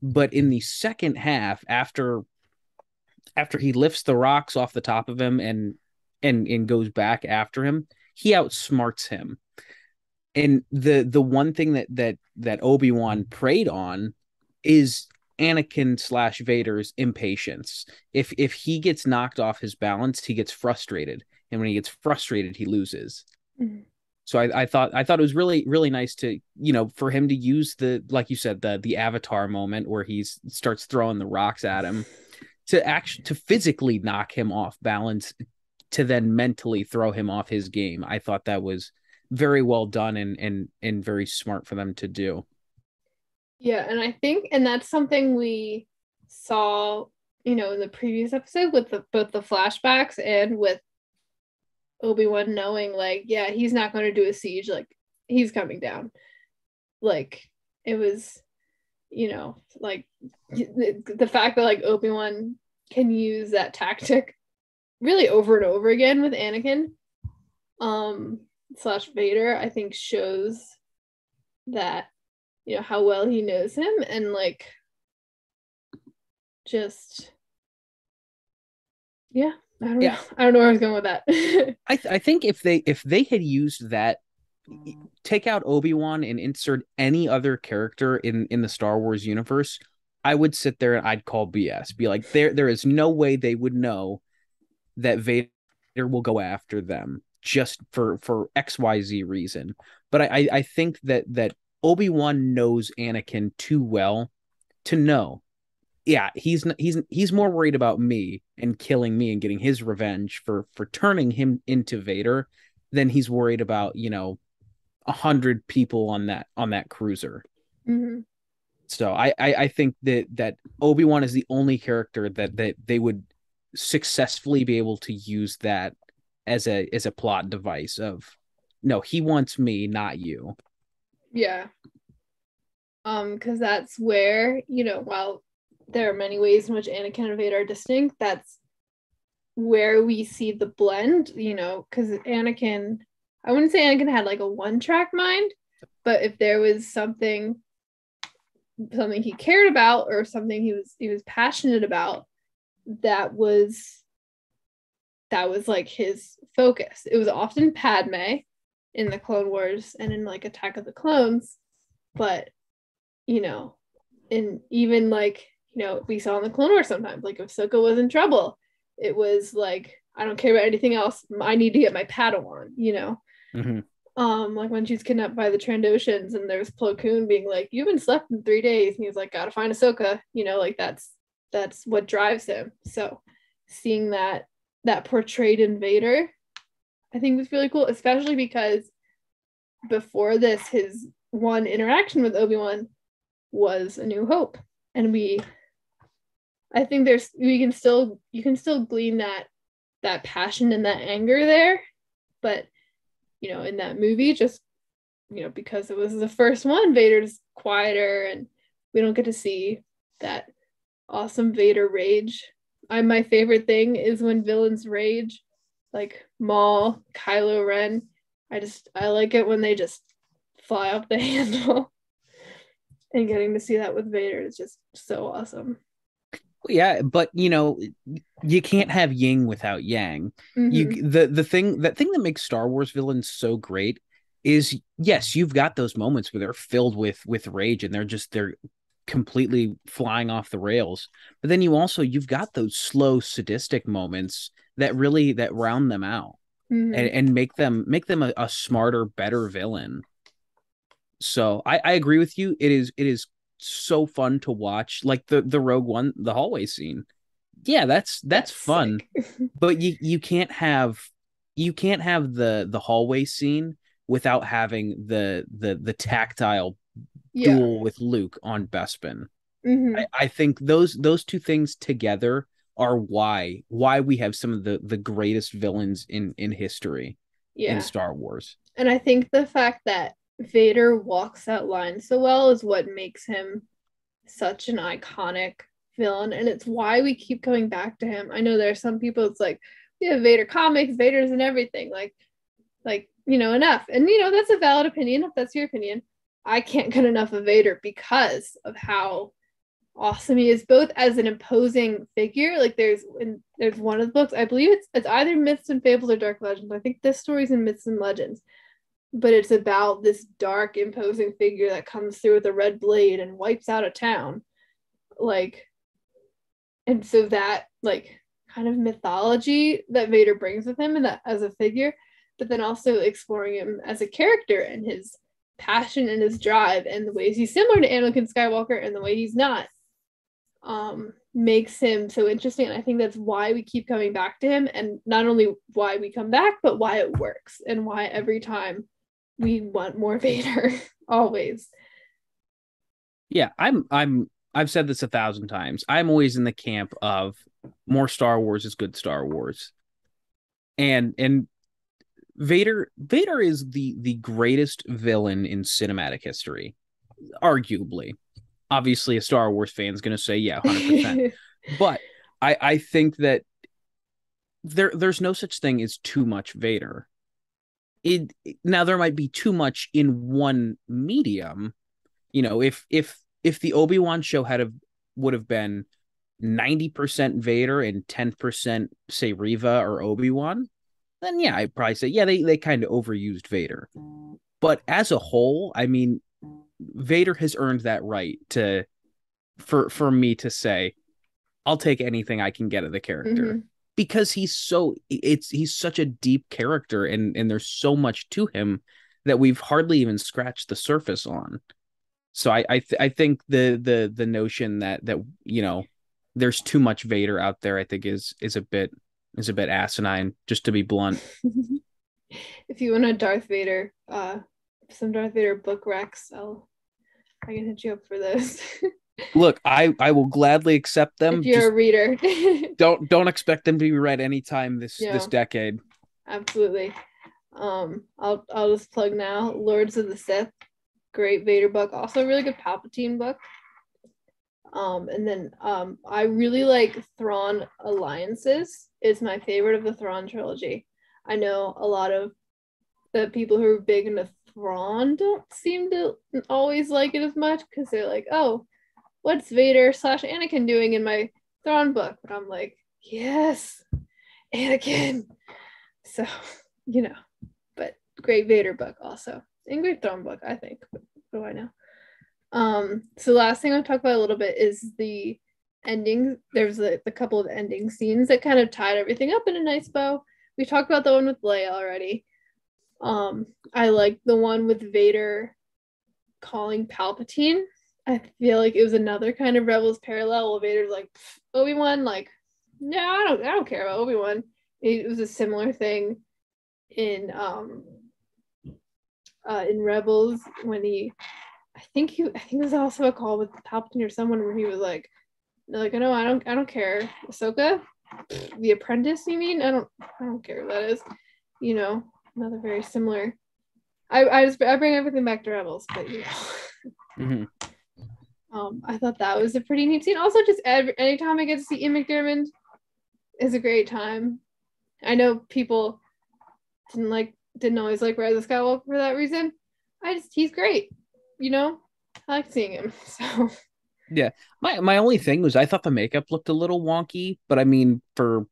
But in the second half, after he lifts the rocks off the top of him and goes back after him, he outsmarts him. And the one thing that Obi-Wan preyed on is Anakin / Vader's impatience. If he gets knocked off his balance, he gets frustrated, and when he gets frustrated, he loses. Mm-hmm. So I thought it was really, really nice to, for him to use like you said, the Avatar moment where he starts throwing the rocks at him to physically knock him off balance, to then mentally throw him off his game. I thought that was very well done and very smart for them to do. Yeah, and I think, and that's something we saw, in the previous episode with both the flashbacks and with Obi-Wan knowing, like, yeah, he's not going to do a siege, like, he's coming down. Like, it was, like, the fact that, like, Obi-Wan can use that tactic really over and over again with Anakin / Vader, I think shows that, how well he knows him, and, like, just, yeah. I don't know. I don't know where I was going with that. I think if they had used that, take out Obi-Wan and insert any other character in the Star Wars universe, I would sit there and I'd call BS. Be like, there is no way they would know that Vader Vader will go after them just for XYZ reason. But I think that Obi-Wan knows Anakin too well to know, yeah, he's more worried about me and killing me and getting his revenge for turning him into Vader than he's worried about, 100 people on that cruiser. Mm-hmm. So I think that Obi-Wan is the only character that they would successfully be able to use that as a plot device of, no, he wants me, not you. Yeah. Because that's where, while there are many ways in which Anakin and Vader are distinct, that's where we see the blend, because Anakin, I wouldn't say Anakin had like a one-track mind, but if there was something he cared about or something he was passionate about, that was like his focus. It was often Padme in the Clone Wars and in like Attack of the Clones, but and even like, we saw in the Clone Wars sometimes, like if Ahsoka was in trouble, it was like, I don't care about anything else. I need to get my Padawan, Mm-hmm. Like when she's kidnapped by the Trandoshans and there's Plo Koon being like, you haven't slept in 3 days. And he's like, gotta find Ahsoka, like that's what drives him. So seeing that portrayed in Vader, I think was really cool, especially because before this, his one interaction with Obi-Wan was A New Hope. And I think you can still glean that passion and that anger there. But, in that movie, just, because it was the first one, Vader's quieter and we don't get to see that awesome Vader rage. My favorite thing is when villains rage, like Maul, Kylo Ren. I like it when they just fly off the handle. And getting to see that with Vader is just so awesome. Yeah, but you can't have yin without yang. Mm-hmm. The thing that makes Star Wars villains so great is, yes, you've got those moments where they're filled with rage and they're completely flying off the rails. But then you've got those slow sadistic moments that round them out Mm-hmm. and make them a smarter, better villain. So I agree with you. It is so fun to watch, like the Rogue One, the hallway scene. Yeah, that's fun. But you can't have the hallway scene without having the tactile Yeah. duel with Luke on Bespin. Mm-hmm. I think those two things together are why we have some of the greatest villains in history in Yeah. Star Wars. And I think the fact that Vader walks that line so well is what makes him such an iconic villain. And it's why we keep coming back to him. I know there are some people, it's like, we have Vader comics, Vader's and everything. Like, enough. And, that's a valid opinion if that's your opinion. I can't get enough of Vader because of how awesome he is, both as an imposing figure. Like there's one of the books, I believe it's either Myths and Fables or Dark Legends. I think this story's in Myths and Legends, but it's about this dark, imposing figure that comes through with a red blade and wipes out a town. Like, and so that like kind of mythology that Vader brings with him and that as a figure, but then also exploring him as a character and his passion and his drive and the ways he's similar to Anakin Skywalker and the way he's not, makes him so interesting. And I think that's why we keep coming back to him, and not only why we come back, but why it works and why every time we want more Vader always. Yeah, I've said this 1,000 times. I'm always in the camp of more Star Wars is good Star Wars. And Vader is the greatest villain in cinematic history, arguably. Obviously, a Star Wars fan is going to say, yeah, 100%. But I think that there's no such thing as too much Vader. Now there might be too much in one medium. If the Obi-Wan show would have been 90% Vader and 10%, say, Reva or Obi-Wan, then yeah, I'd probably say, yeah, they kind of overused Vader. But as a whole, I mean, Vader has earned that right for me to say, I'll take anything I can get of the character. Mm-hmm. because he's such a deep character, and there's so much to him that we've hardly even scratched the surface on. So I think the notion that there's too much Vader out there, I think is a bit asinine, just to be blunt. If you want a Darth Vader, some Darth Vader book recs, I can hit you up for those. Look, I will gladly accept them. If you're just a reader. don't expect them to be read anytime this decade. Absolutely. I'll just plug now. Lords of the Sith, great Vader book, also a really good Palpatine book. And then I really like Thrawn Alliances. It's my favorite of the Thrawn trilogy. I know a lot of the people who are big into Thrawn don't seem to always like it as much because they're like, oh, what's Vader / Anakin doing in my Thrawn book? But I'm like, yes, Anakin. So, but great Vader book also. And great Thrawn book, I think. What do I know? So the last thing I'll talk about a little bit is the ending. There's the couple of ending scenes that kind of tied everything up in a nice bow. We talked about the one with Leia already. I like the one with Vader calling Palpatine. I feel like it was another kind of Rebels parallel. Vader's like, Obi-Wan, like, no, I don't care about Obi-Wan. It was a similar thing in Rebels when I think it was also a call with Palpatine or someone where he was like, no, I don't care. Ahsoka, the Apprentice, you mean? I don't care who that is. Another very similar. I bring everything back to Rebels, but Mm-hmm. I thought that was a pretty neat scene. Also, just anytime I get to see Ian McDiarmid is a great time. I know people didn't always like Rise of Skywalker for that reason. He's great. I like seeing him. So yeah, my only thing was I thought the makeup looked a little wonky, but I mean for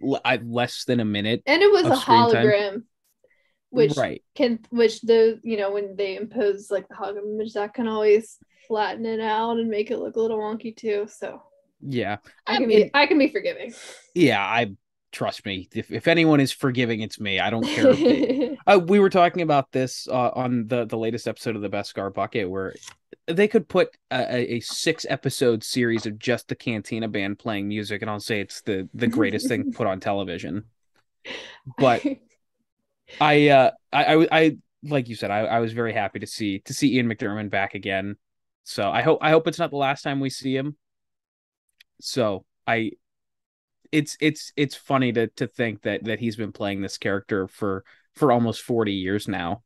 less than a minute, and it was a hologram, time. which Right. when they impose like the hologram image, that can always flatten it out and make it look a little wonky too. So yeah, I can be forgiving. Yeah, trust me. If anyone is forgiving, it's me. I don't care. We were talking about this on the latest episode of the Beskar Bucket, where they could put a 6-episode series of just the Cantina Band playing music, and I'll say it's the greatest thing put on television. But I like you said, I was very happy to see Ian McDiarmid back again. So I hope it's not the last time we see him. So it's funny to think that he's been playing this character for almost 40 years now.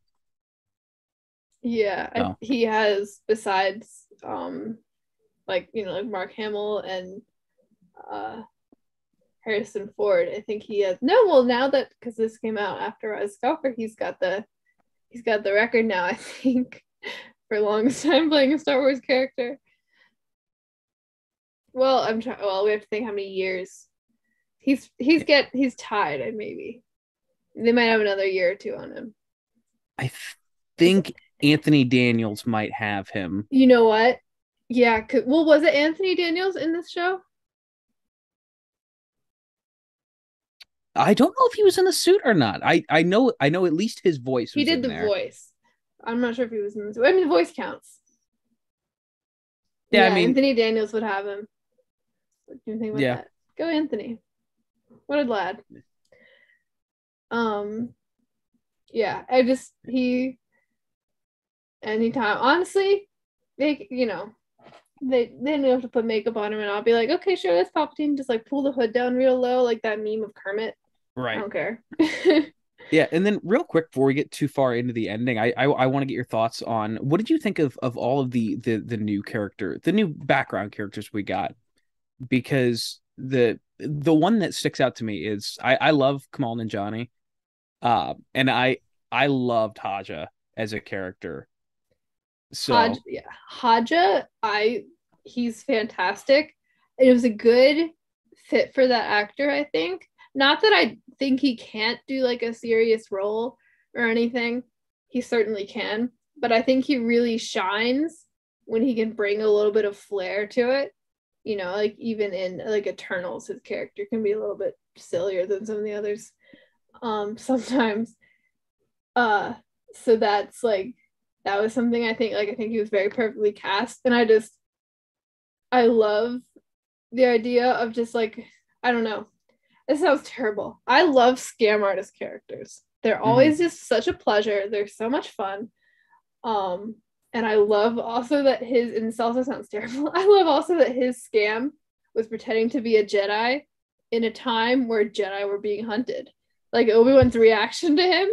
Yeah, so. He has, besides like Mark Hamill and Harrison Ford. I think he has now that because this came out after Rise of Skywalker, he's got the record now, I think, for longest time playing a Star Wars character. Well, we have to think how many years. He's tied, and maybe they might have another year or two on him. I think Anthony Daniels might have him. You know what? Yeah. Was it Anthony Daniels in this show? I don't know if he was in the suit or not. I know at least his voice was. He did the voice. I'm not sure if he was in the suit. I mean, the voice counts. Yeah, I mean, Anthony Daniels would have him. What do you think about that? Go Anthony. What a lad. Yeah, anytime, honestly, they didn't have to put makeup on him, and I'll be like, okay, sure, that's Palpatine. Just like pull the hood down real low, like that meme of Kermit. Right. I don't care. Yeah, and then real quick before we get too far into the ending, I want to get your thoughts on what did you think of all of the new background characters we got? Because the one that sticks out to me is I love Kamal Nanjiani, and I loved Haja as a character. So Haja, he's fantastic. It was a good fit for that actor, I think. Not that I think he can't do like a serious role or anything. He certainly can, but I think he really shines when he can bring a little bit of flair to it. You know, like even in like Eternals, his character can be a little bit sillier than some of the others sometimes. Uh so that's like that was something I think he was very perfectly cast. And I love the idea of just like, I don't know. This sounds terrible. I love scam artist characters. They're always just such a pleasure. They're so much fun. Um, and I love also that his, and this also sounds terrible. I love also that his scam was pretending to be a Jedi in a time where Jedi were being hunted. Like Obi-Wan's reaction to him,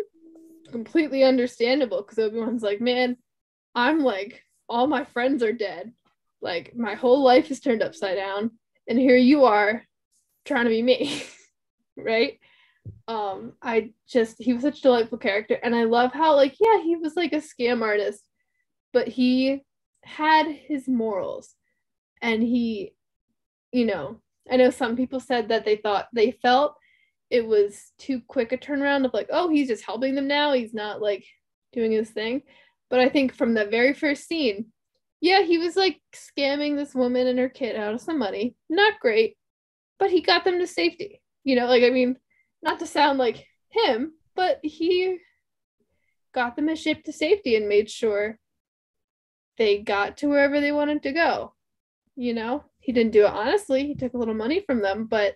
completely understandable because Obi-Wan's like, man, I'm like, all my friends are dead. Like my whole life is turned upside down. And here you are trying to be me. Right? I just he was such a delightful character. And I love how like, yeah, he was like a scam artist, but he had his morals. And he, you know, I know some people said that they felt it was too quick a turnaround of like, oh, he's just helping them now. He's not like doing his thing. But I think from the very first scene, yeah, he was like scamming this woman and her kid out of some money. Not great, but he got them to safety. You know, like, I mean, not to sound like him, but he got them a ship to safety and made sure they got to wherever they wanted to go. You know, he didn't do it honestly. He took a little money from them, but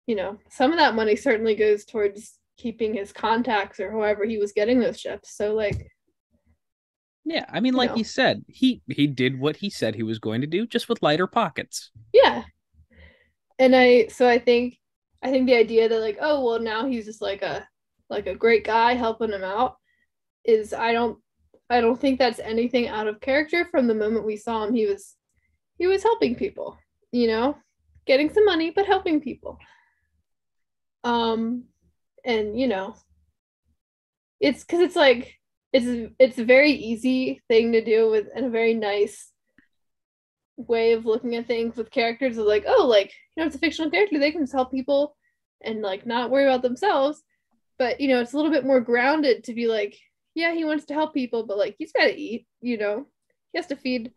you know, some of that money certainly goes towards keeping his contacts or however he was getting those ships. So like, Yeah, I mean, like you said, he did what he said he was going to do, just with lighter pockets. Yeah. And I think the idea that like, oh well now he's just like a great guy helping him out is I don't think that's anything out of character. From the moment we saw him, he was helping people, you know, getting some money, but helping people. Um, and you know, it's because it's like it's a very easy thing to do with and a very nice way of looking at things with characters of like, oh, like, you know, it's a fictional character, they can just help people and like not worry about themselves. But you know, it's a little bit more grounded to be like, yeah, he wants to help people, but like he's gotta eat, you know. He has to feed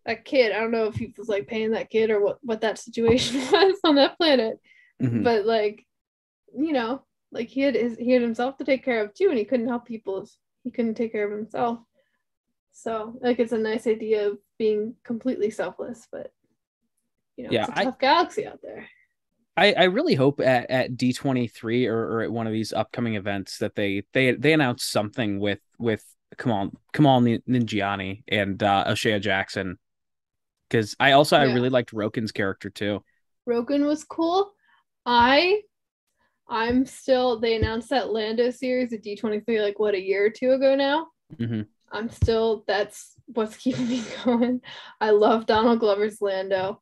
a kid. I don't know if he was like paying that kid or what that situation was on that planet. But like, you know, like he had himself to take care of too, and he couldn't help people if he couldn't take care of himself. So like it's a nice idea of being completely selfless, but you know, Yeah, it's a tough galaxy out there. I really hope at D23 or at one of these upcoming events that they announce something with Kamal Ninjiani and O'Shea Jackson, because I really liked Roken's character too. Roken was cool. I I'm still they announced that Lando series at D23 like what, a year or two ago now. I'm still that's what's keeping me going. I love Donald Glover's Lando.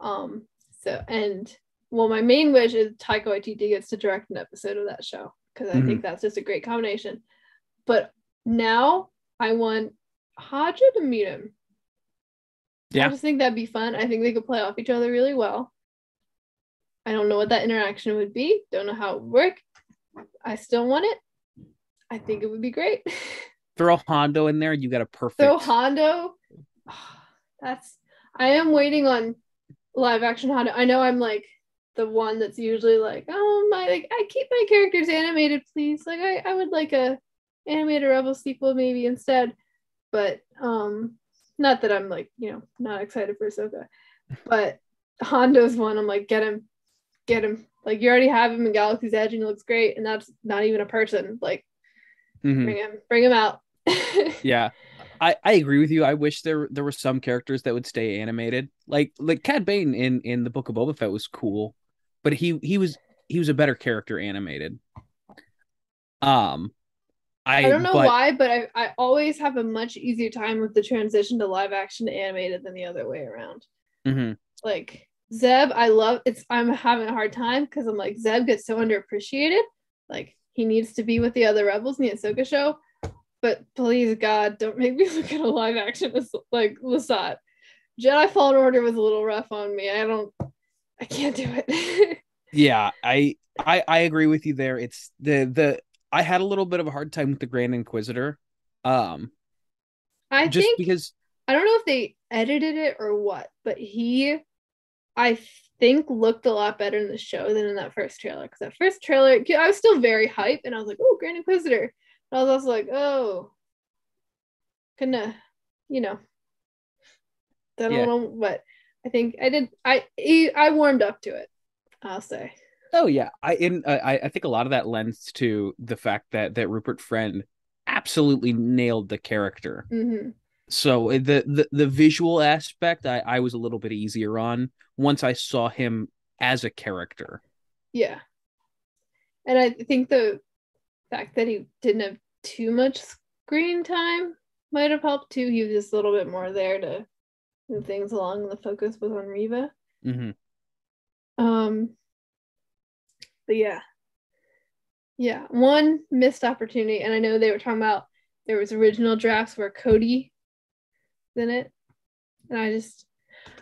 So and well, my main wish is Taika Waititi gets to direct an episode of that show because I think that's just a great combination. But now I want Haja to meet him. Yeah. I just think that'd be fun. I think they could play off each other really well. I don't know what that interaction would be. Don't know how it would work. I still want it. I think it would be great. Throw Hondo in there, you got a perfect. Throw Hondo. I am waiting on live action Hondo. I know I'm like the one that's usually like, oh my, like I keep my characters animated, please. Like I would like a animated Rebel sequel maybe instead. But not that I'm like, you know, not excited for Ahsoka. But Hondo's one, I'm like, get him. Like you already have him in Galaxy's Edge and he looks great, and that's not even a person. Like bring him out. Yeah. I agree with you. I wish there were some characters that would stay animated. Like Cad Bane in the Book of Boba Fett was cool, but he was a better character animated. I don't know why, but I always have a much easier time with the transition to live action to animated than the other way around. Like Zeb, I'm having a hard time because I'm like, Zeb gets so underappreciated. Like he needs to be with the other rebels in the Ahsoka show. But please God, don't make me look at a live action like Lasat. Jedi Fallen Order was a little rough on me. I can't do it. Yeah, I agree with you there. It's I had a little bit of a hard time with the Grand Inquisitor. I don't know if they edited it or what, but he I think looked a lot better in the show than in that first trailer. Because that first trailer, I was still very hyped, and I was like, "Oh, Grand Inquisitor." But I was also like, "Oh, gonna, you know, I don't know." But I think I did. I warmed up to it, I'll say. Oh yeah, I think a lot of that lends to the fact that Rupert Friend absolutely nailed the character. Mm-hmm. So the visual aspect, I was a little bit easier on once I saw him as a character. Yeah, and I think the fact that he didn't have too much screen time might have helped too. He was just a little bit more there to move things along, and the focus was on Riva. Mm-hmm. But yeah, one missed opportunity, and I know they were talking about there was original drafts where Cody was in it, and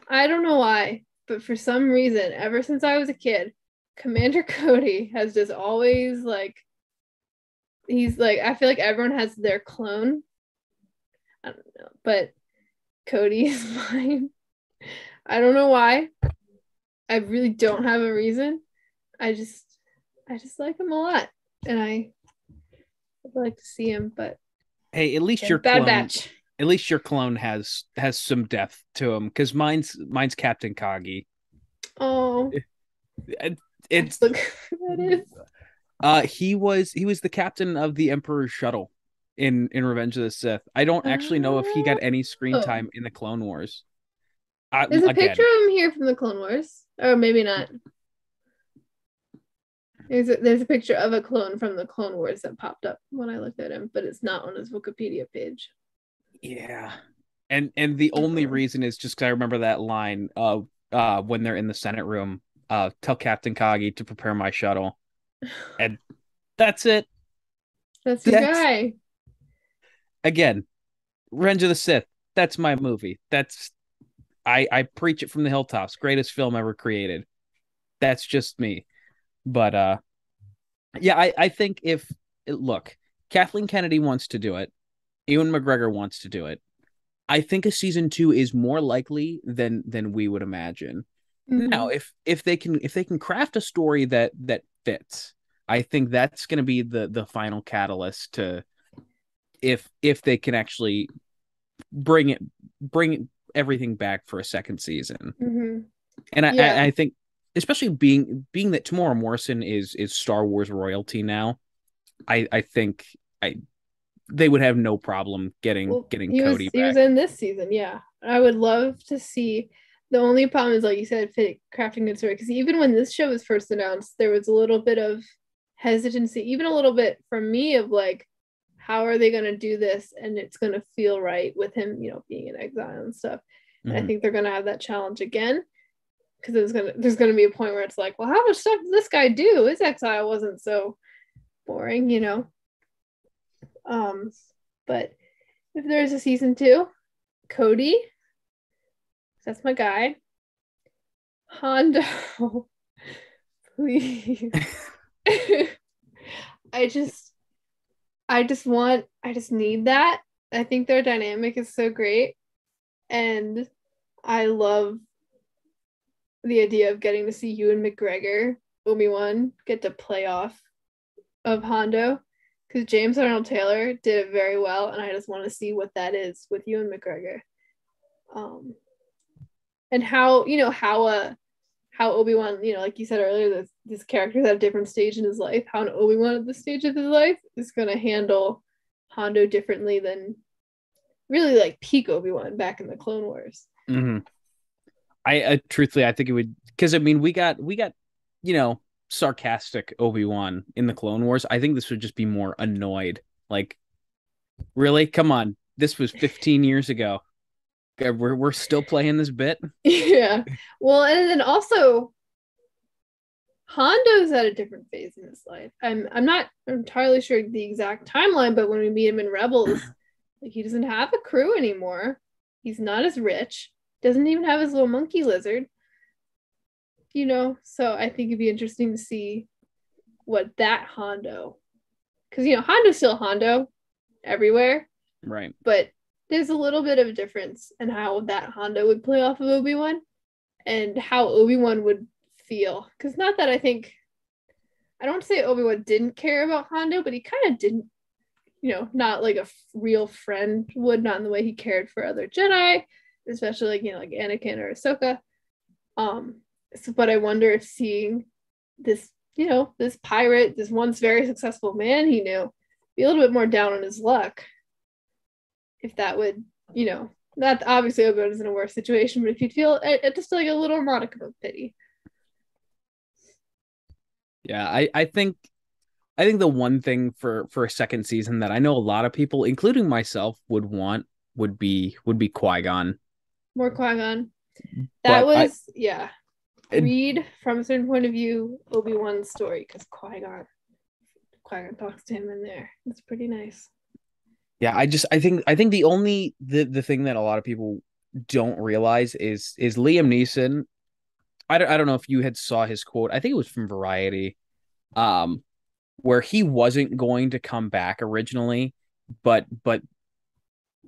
I don't know why, but for some reason, ever since I was a kid, Commander Cody has just always like he's like I feel like everyone has their clone. I don't know, but Cody is mine. I don't know why. I really don't have a reason. I just like him a lot, and I would like to see him. But hey, at least yeah, your bad clone, batch. at least your clone has some depth to him because mine's Captain Kagi. Oh, It's look, that is. he was the captain of the Emperor's shuttle in Revenge of the Sith. I don't actually know if he got any screen Oh, time in the Clone Wars. there's a picture Again, of him here from the Clone Wars, or maybe not. There's a picture of a clone from the Clone Wars that popped up when I looked at him, but it's not on his Wikipedia page. yeah, and the only reason is just because I remember that line when they're in the Senate room, tell Captain Kagi to prepare my shuttle, and that's it. That's your That's guy. again, Revenge of the Sith. That's my movie. I preach it from the hilltops. Greatest film ever created. That's just me. But yeah, I think if look, Kathleen Kennedy wants to do it, Ewan McGregor wants to do it. I think a season 2 is more likely than we would imagine. Now, Mm-hmm. if they can craft a story that fits, I think that's going to be the final catalyst to if they can actually bring everything back for a second season. Mm-hmm. And Yeah. I think especially being that Tamora Morrison is Star Wars royalty now, I think I they would have no problem Well, getting he Cody was back. in this season, yeah. I would love to see. The only problem is, like you said, crafting good story. Because even when this show was first announced, there was a little bit of hesitancy, even a little bit from me of like, how are they going to do this, and it's going to feel right with him, being in exile and stuff. And I Mhm. think they're going to have that challenge again because there's going to be a point where it's like, well, how much stuff did this guy do? His exile wasn't so boring. Um, but if there's a season 2, Cody, that's my guy. Hondo, please. I just I just need that. I think their dynamic is so great. And I love the idea of getting to see Ewan McGregor, Obi-Wan, get to play off of Hondo. Because James Arnold Taylor did it very well, and I just want to see what that is with Ewan McGregor. And how Obi-Wan, like you said earlier, these characters at a different stage in his life, how an Obi-Wan at this stage of his life is going to handle Hondo differently than really like peak Obi-Wan back in the Clone Wars. Mm-hmm. I truthfully, I think it would because I mean we got sarcastic Obi-Wan in the Clone Wars. I think this would just be more annoyed. Like, really? Come on. This was 15 years ago. Okay, we're still playing this bit. Yeah. Well, and then also Hondo's at a different phase in his life. I'm not entirely sure the exact timeline, but when we meet him in Rebels, like he doesn't have a crew anymore. He's not as rich. Doesn't even have his little monkey lizard. So I think it'd be interesting to see what that Hondo, because Hondo's still Hondo everywhere, Right. but there's a little bit of a difference in how that Hondo would play off of Obi-Wan, and how Obi-Wan would feel. Because not that I don't want to say Obi-Wan didn't care about Hondo, but he kind of didn't, not like a real friend would, not in the way he cared for other Jedi, especially like Anakin or Ahsoka. But I wonder if seeing this, this pirate, this once very successful man he knew, be a little bit more down on his luck, if that would, not obviously Obi-Wan is in a worse situation, but if you'd feel just like a little modicum of pity. Yeah, I think the one thing for a second season that I know a lot of people, including myself, would want would be Qui-Gon. More Qui-Gon. That was read from a certain point of view Obi-Wan's story, because Qui-Gon talks to him in there. It's pretty nice. Yeah, I think the only the thing that a lot of people don't realize is Liam Neeson. I don't know if you had saw his quote. I think it was from Variety, where he wasn't going to come back originally, but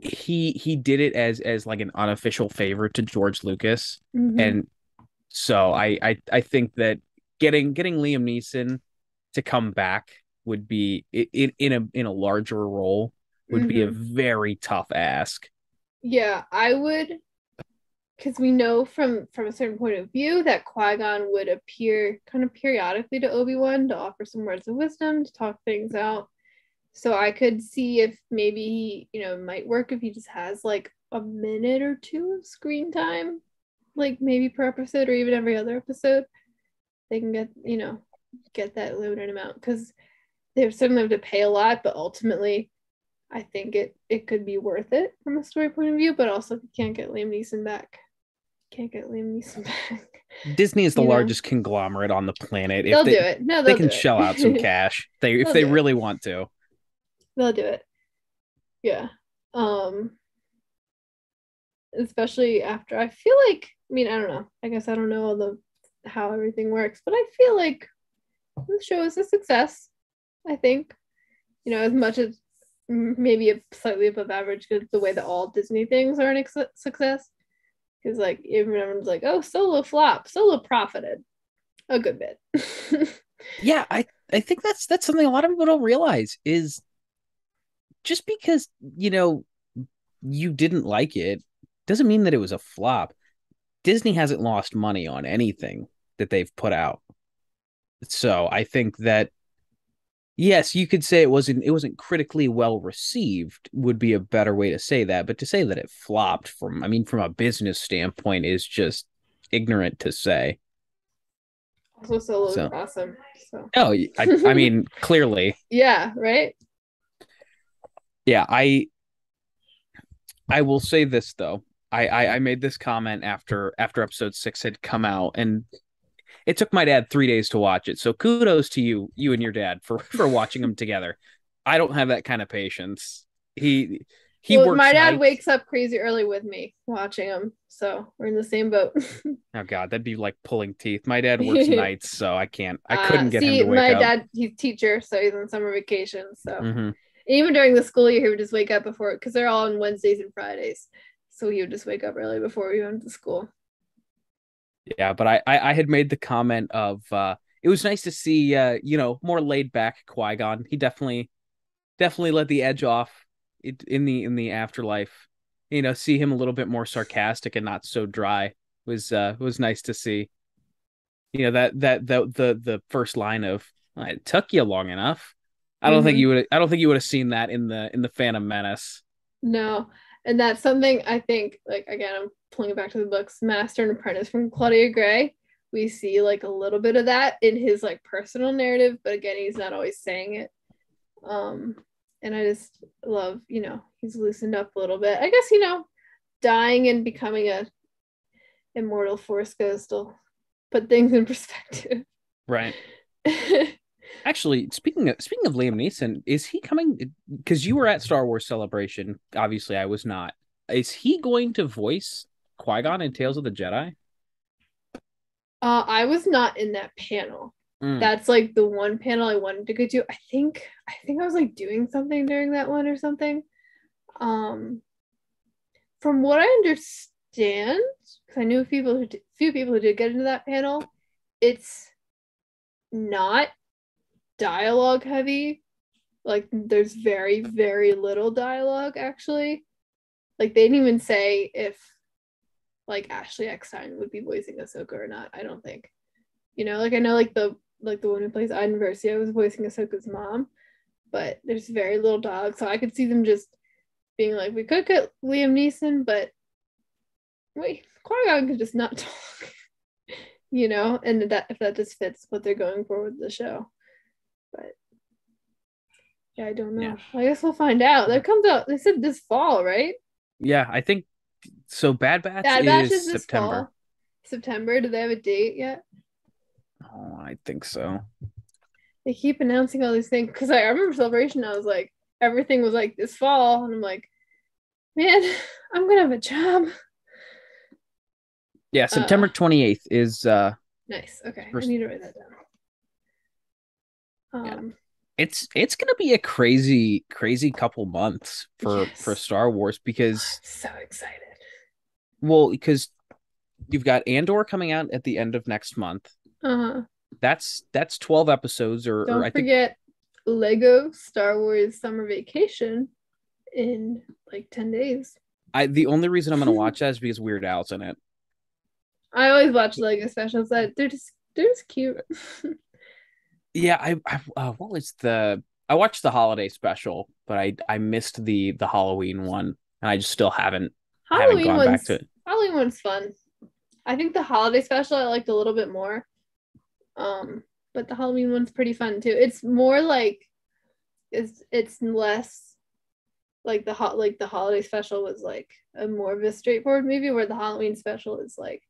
he did it as like an unofficial favor to George Lucas, and so I think that getting Liam Neeson to come back would be in a larger role would be a very tough ask. Yeah, I would, because we know from a certain point of view that Qui-Gon would appear kind of periodically to Obi-Wan to offer some words of wisdom, to talk things out. So I could see if maybe he, it might work if he just has like a minute or two of screen time, like maybe per episode or even every other episode. They can get that limited amount, because they certainly have to pay a lot, but ultimately I think it could be worth it from a story point of view. But also, if you can't get Liam Neeson back, Disney is the largest conglomerate on the planet. They'll do it. No, they can shell out some cash if they really want to. They'll do it. Yeah. Especially after, I feel like, I don't know. I guess I don't know how everything works, but I feel like the show is a success. I think, as much as maybe a slightly above average, because the way that all Disney things are a success. Because like everyone's like, oh, Solo flop, Solo profited a good bit. Yeah, I think that's something a lot of people don't realize is just because you didn't like it doesn't mean that it was a flop. Disney hasn't lost money on anything that they've put out. So I think that yes, you could say it wasn't critically well received would be a better way to say that, but to say that it flopped from a business standpoint is just ignorant to say. Also, Solo's awesome. So. Oh, clearly. Yeah, right? Yeah, I will say this though. I made this comment after episode 6 had come out, and it took my dad 3 days to watch it. So kudos to you and your dad for watching them together. I don't have that kind of patience. He works. My dad wakes up crazy early with me watching them, so we're in the same boat. Oh God, that'd be like pulling teeth. My dad works nights, so I couldn't get him to wake up. My dad, he's a teacher, so he's on summer vacation. So even during the school year, he would just wake up before, because they're all on Wednesdays and Fridays. So he would just wake up early before we went to school. Yeah, but I had made the comment of it was nice to see more laid back Qui-Gon. He definitely let the edge off in the afterlife. See him a little bit more sarcastic and not so dry was nice to see. That the first line of it took you long enough. I don't think you would have seen that in the Phantom Menace. No. And that's something I think, like, again, I'm pulling it back to the books, Master and Apprentice from Claudia Gray. We see like a little bit of that in his like personal narrative, but again, he's not always saying it. And I just love, he's loosened up a little bit. I guess, dying and becoming a immortal Force ghost will put things in perspective. Right. Actually, speaking of Liam Neeson, is he coming? Because you were at Star Wars Celebration. Obviously, I was not. Is he going to voice Qui-Gon in Tales of the Jedi? I was not in that panel. That's like the one panel I wanted to go to. I think I was like doing something during that one or something. From what I understand, because I knew people who few people who did get into that panel, it's not dialogue heavy. Like there's very, very little dialogue actually. Like they didn't even say if like Ashley Eckstein would be voicing Ahsoka or not. I don't think. You know, like I know like the one who plays Iden Versio was voicing Ahsoka's mom, but there's very little dialogue, so I could see them just being like, we could get Liam Neeson, but wait, Qui-Gon could just not talk, you know, and that if that just fits what they're going for with the show. But yeah, I don't know. Yeah. I guess we'll find out. That comes out. They said this fall, right? Yeah, I think so. Bad Batch Bad Batch is this September. fall. September. Do they have a date yet? Oh, I think so. They keep announcing all these things because I remember Celebration. I was like, everything was like this fall, and I'm like, man, I'm gonna have a job. Yeah, September 28th is nice. Okay, first... I need to write that down. Yeah. It's gonna be a crazy couple months for Star Wars because I'm so excited. Well, because you've got Andor coming out at the end of next month. That's 12 episodes, or don't forget Lego Star Wars Summer Vacation in like 10 days. The only reason I'm gonna watch that is because Weird Al's in it. I always watch Lego specials. They're just cute. Yeah, what was I watched the holiday special, but I missed the Halloween one, and I just still haven't gone back to it. Halloween one's fun. I think the holiday special I liked a little bit more. But the Halloween one's pretty fun too. It's more like it's less like the holiday special was like a more of a straightforward movie, where the Halloween special is like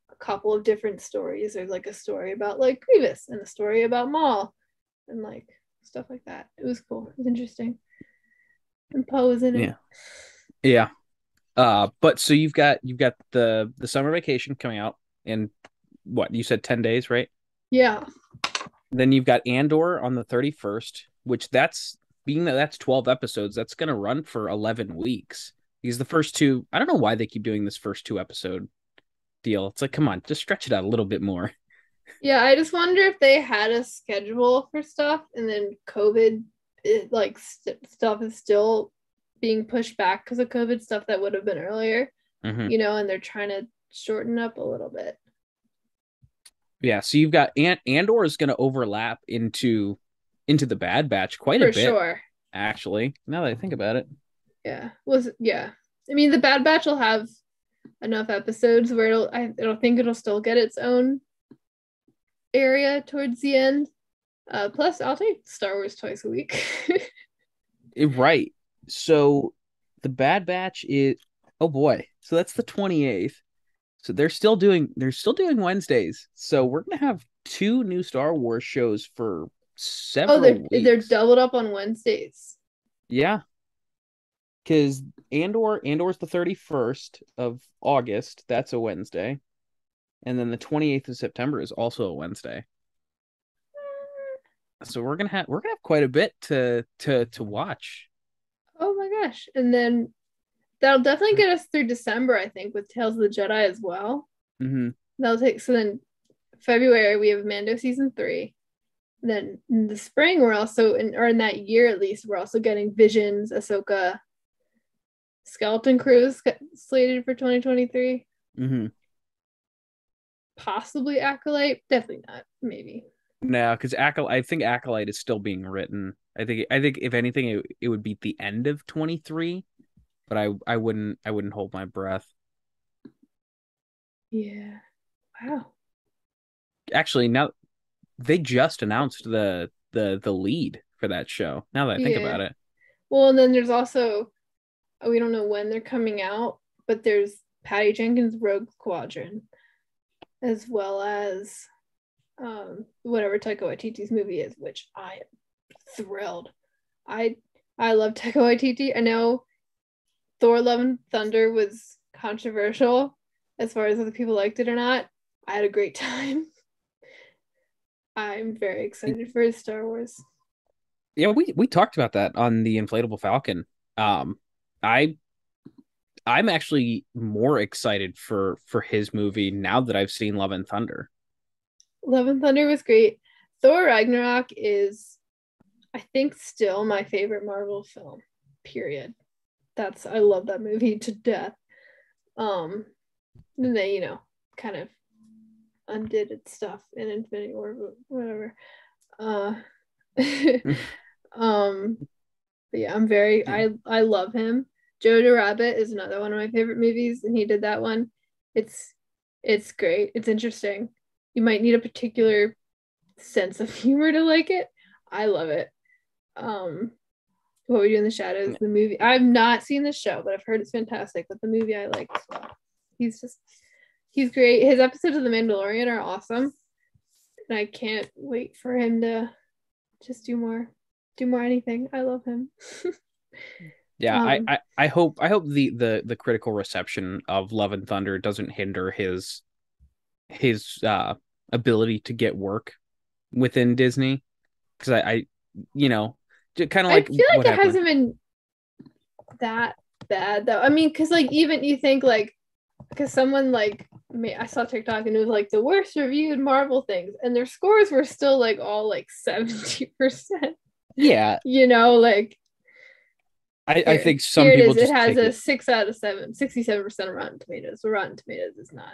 a couple of different stories. There's like a story about like Grievous and a story about Maul and like stuff like that. It was cool. It was interesting. And Poe was in it. Yeah. But so you've got the Summer Vacation coming out in what you said 10 days, right? Yeah. Then you've got Andor on the 31st, which that's 12 episodes. That's going to run for 11 weeks. Because the first two, I don't know why they keep doing this first 2 episode deal. It's like, come on, just stretch it out a little bit more. Yeah, I just wonder if they had a schedule for stuff and then COVID, stuff is still being pushed back because of COVID, stuff that would have been earlier, you know, and they're trying to shorten up a little bit. Yeah, so you've got Andor is going to overlap into the Bad Batch quite a bit. For sure. Actually, now that I think about it. Yeah. I mean, the Bad Batch will have enough episodes where I don't think it'll still get its own area towards the end. Plus, I'll take Star Wars twice a week. Right. So the Bad Batch is, oh boy. So that's the 28th. So they're still doing Wednesdays. So we're gonna have 2 new Star Wars shows for several weeks. They're doubled up on Wednesdays. Yeah. Because Andor's the 31st of August. That's a Wednesday. And then the 28th of September is also a Wednesday. So we're gonna have quite a bit to watch. Oh my gosh. And then that'll definitely get us through December, I think, with Tales of the Jedi as well. So then February we have Mando season 3. Then in the spring we're also in that year at least, we're also getting Visions, Ahsoka, Skeleton Crew slated for 2023. Possibly Acolyte, definitely not. Maybe. No, because I think Acolyte is still being written. I think if anything, it would be the end of 23, but I wouldn't hold my breath. Yeah. Wow. Actually, now they just announced the lead for that show. Now that I think about it. Well, and then there's also, we don't know when they're coming out, but there's Patty Jenkins' Rogue Squadron, as well as whatever Taika Waititi's movie is, which I am thrilled. I love Taika Waititi. I know Thor: Love and Thunder was controversial as far as whether people liked it or not. I had a great time. I'm very excited for his Star Wars. Yeah, we talked about that on the Inflatable Falcon. I I'm actually more excited for his movie now that I've seen Love and Thunder. Love and Thunder was great. Thor Ragnarok is, I think, still my favorite Marvel film. Period. I love that movie to death. And then, you know, kind of undid its stuff in Infinity War, but whatever. But yeah, I love him. Jojo Rabbit is another one of my favorite movies, and he did that one. It's great. It's interesting. You might need a particular sense of humor to like it. I love it. What We Do in the Shadows, the movie. I've not seen the show, but I've heard it's fantastic. But the movie I like as well. He's great. His episodes of The Mandalorian are awesome. And I can't wait for him to just do more anything. I love him. Yeah, I hope the critical reception of Love and Thunder doesn't hinder his ability to get work within Disney, because I you know, kind of like I feel like it happened. hasn't been that bad though. I mean, because like even you think like, because someone like I saw TikTok and it was like the worst reviewed Marvel things, and their scores were still like all like 70%. Yeah, you know, like I think some people just it has a 6 out of 7, 67% of Rotten Tomatoes. So Rotten Tomatoes is not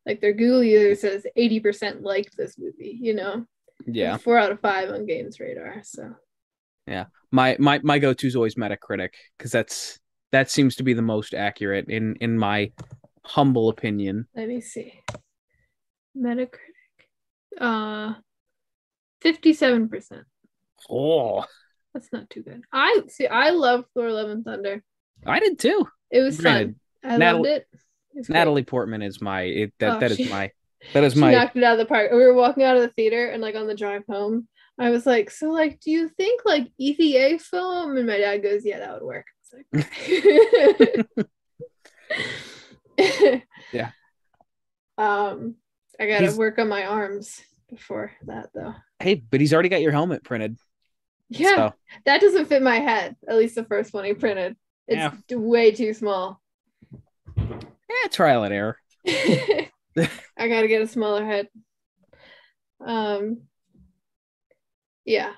like their Google user says 80% liked this movie, you know. Yeah. 4 out of 5 on Games Radar. So yeah. My go-to is always Metacritic, because that seems to be the most accurate in my humble opinion. Let me see. Metacritic. 57%. Oh. That's not too good. I love Thor Love and Thunder. I did too. It was fun. I loved it. Natalie Portman is my she knocked it out of the park. We were walking out of the theater, and like on the drive home, I was like, so like, do you think like EVA film? And my dad goes, yeah, that would work. Like, yeah. I gotta work on my arms before that though. Hey, but he's already got your helmet printed. Yeah, so. That doesn't fit my head. At least the first one he printed. It's way too small. Yeah, trial and error. I gotta get a smaller head. Yeah.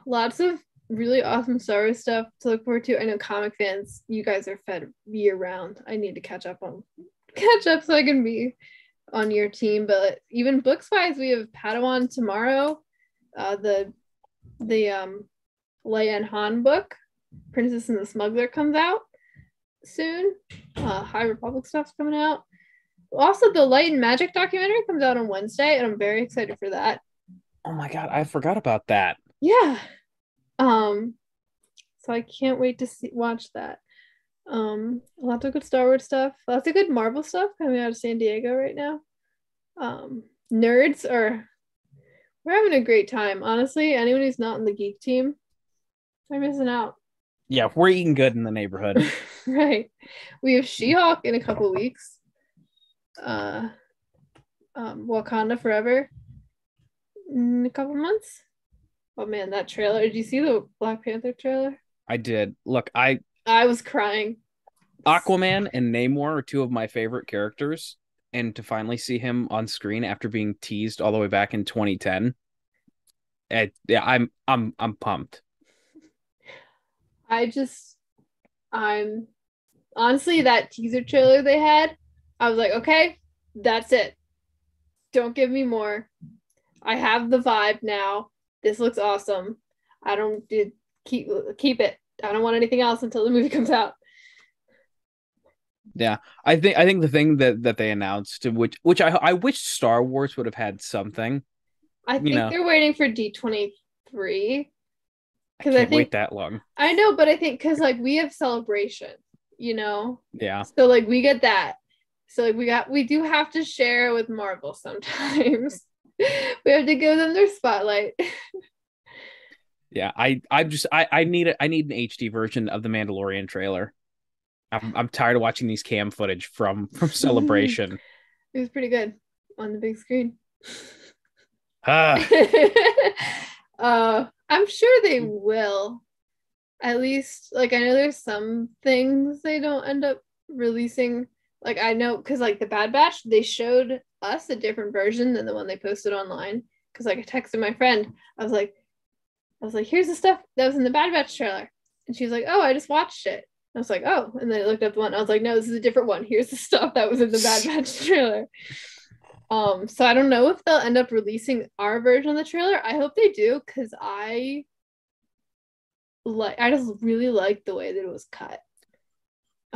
Lots of really awesome Star Wars stuff to look forward to. I know comic fans, you guys are fed year round. I need to catch up so I can be on your team. But even books wise, we have Padawan tomorrow. The Leia and Han book, Princess and the Smuggler, comes out soon. High Republic stuff's coming out. Also, the Light and Magic documentary comes out on Wednesday, and I'm very excited for that. Oh my god, I forgot about that. Yeah. So I can't wait to watch that. Lots of good Star Wars stuff, lots of good Marvel stuff coming out of San Diego right now. We're having a great time. Honestly, anyone who's not in the Geek team, they're missing out. Yeah, we're eating good in the neighborhood. Right. We have She-Hulk in a couple weeks. Wakanda Forever in a couple months. Oh man, that trailer. Did you see the Black Panther trailer? I did. Look, I was crying. Aquaman and Namor are two of my favorite characters, and to finally see him on screen after being teased all the way back in 2010, I'm pumped. I'm honestly, that teaser trailer they had, I was like, okay, that's it. Don't give me more. I have the vibe now. This looks awesome. I don't keep it. I don't want anything else until the movie comes out. Yeah, I think the thing that they announced, which I wish Star Wars would have had something. I think they're waiting for D23. Because I think wait that long. I know, but I think because like we have Celebration, you know. Yeah. So like we get that. So like we do have to share with Marvel sometimes. We have to give them their spotlight. Yeah, I need an HD version of the Mandalorian trailer. I'm tired of watching these cam footage from Celebration. It was pretty good on the big screen. I'm sure they will. At least, like, I know there's some things they don't end up releasing, like, I know because like the Bad Batch, they showed us a different version than the one they posted online. Because like I texted my friend, I was like, here's the stuff that was in the Bad Batch trailer, and she was like, oh, I just watched it. I was like, oh, and then I looked up the one. I was like, no, this is a different one. Here's the stuff that was in the Bad Batch trailer. So I don't know if they'll end up releasing our version of the trailer. I hope they do, because I just really liked the way that it was cut.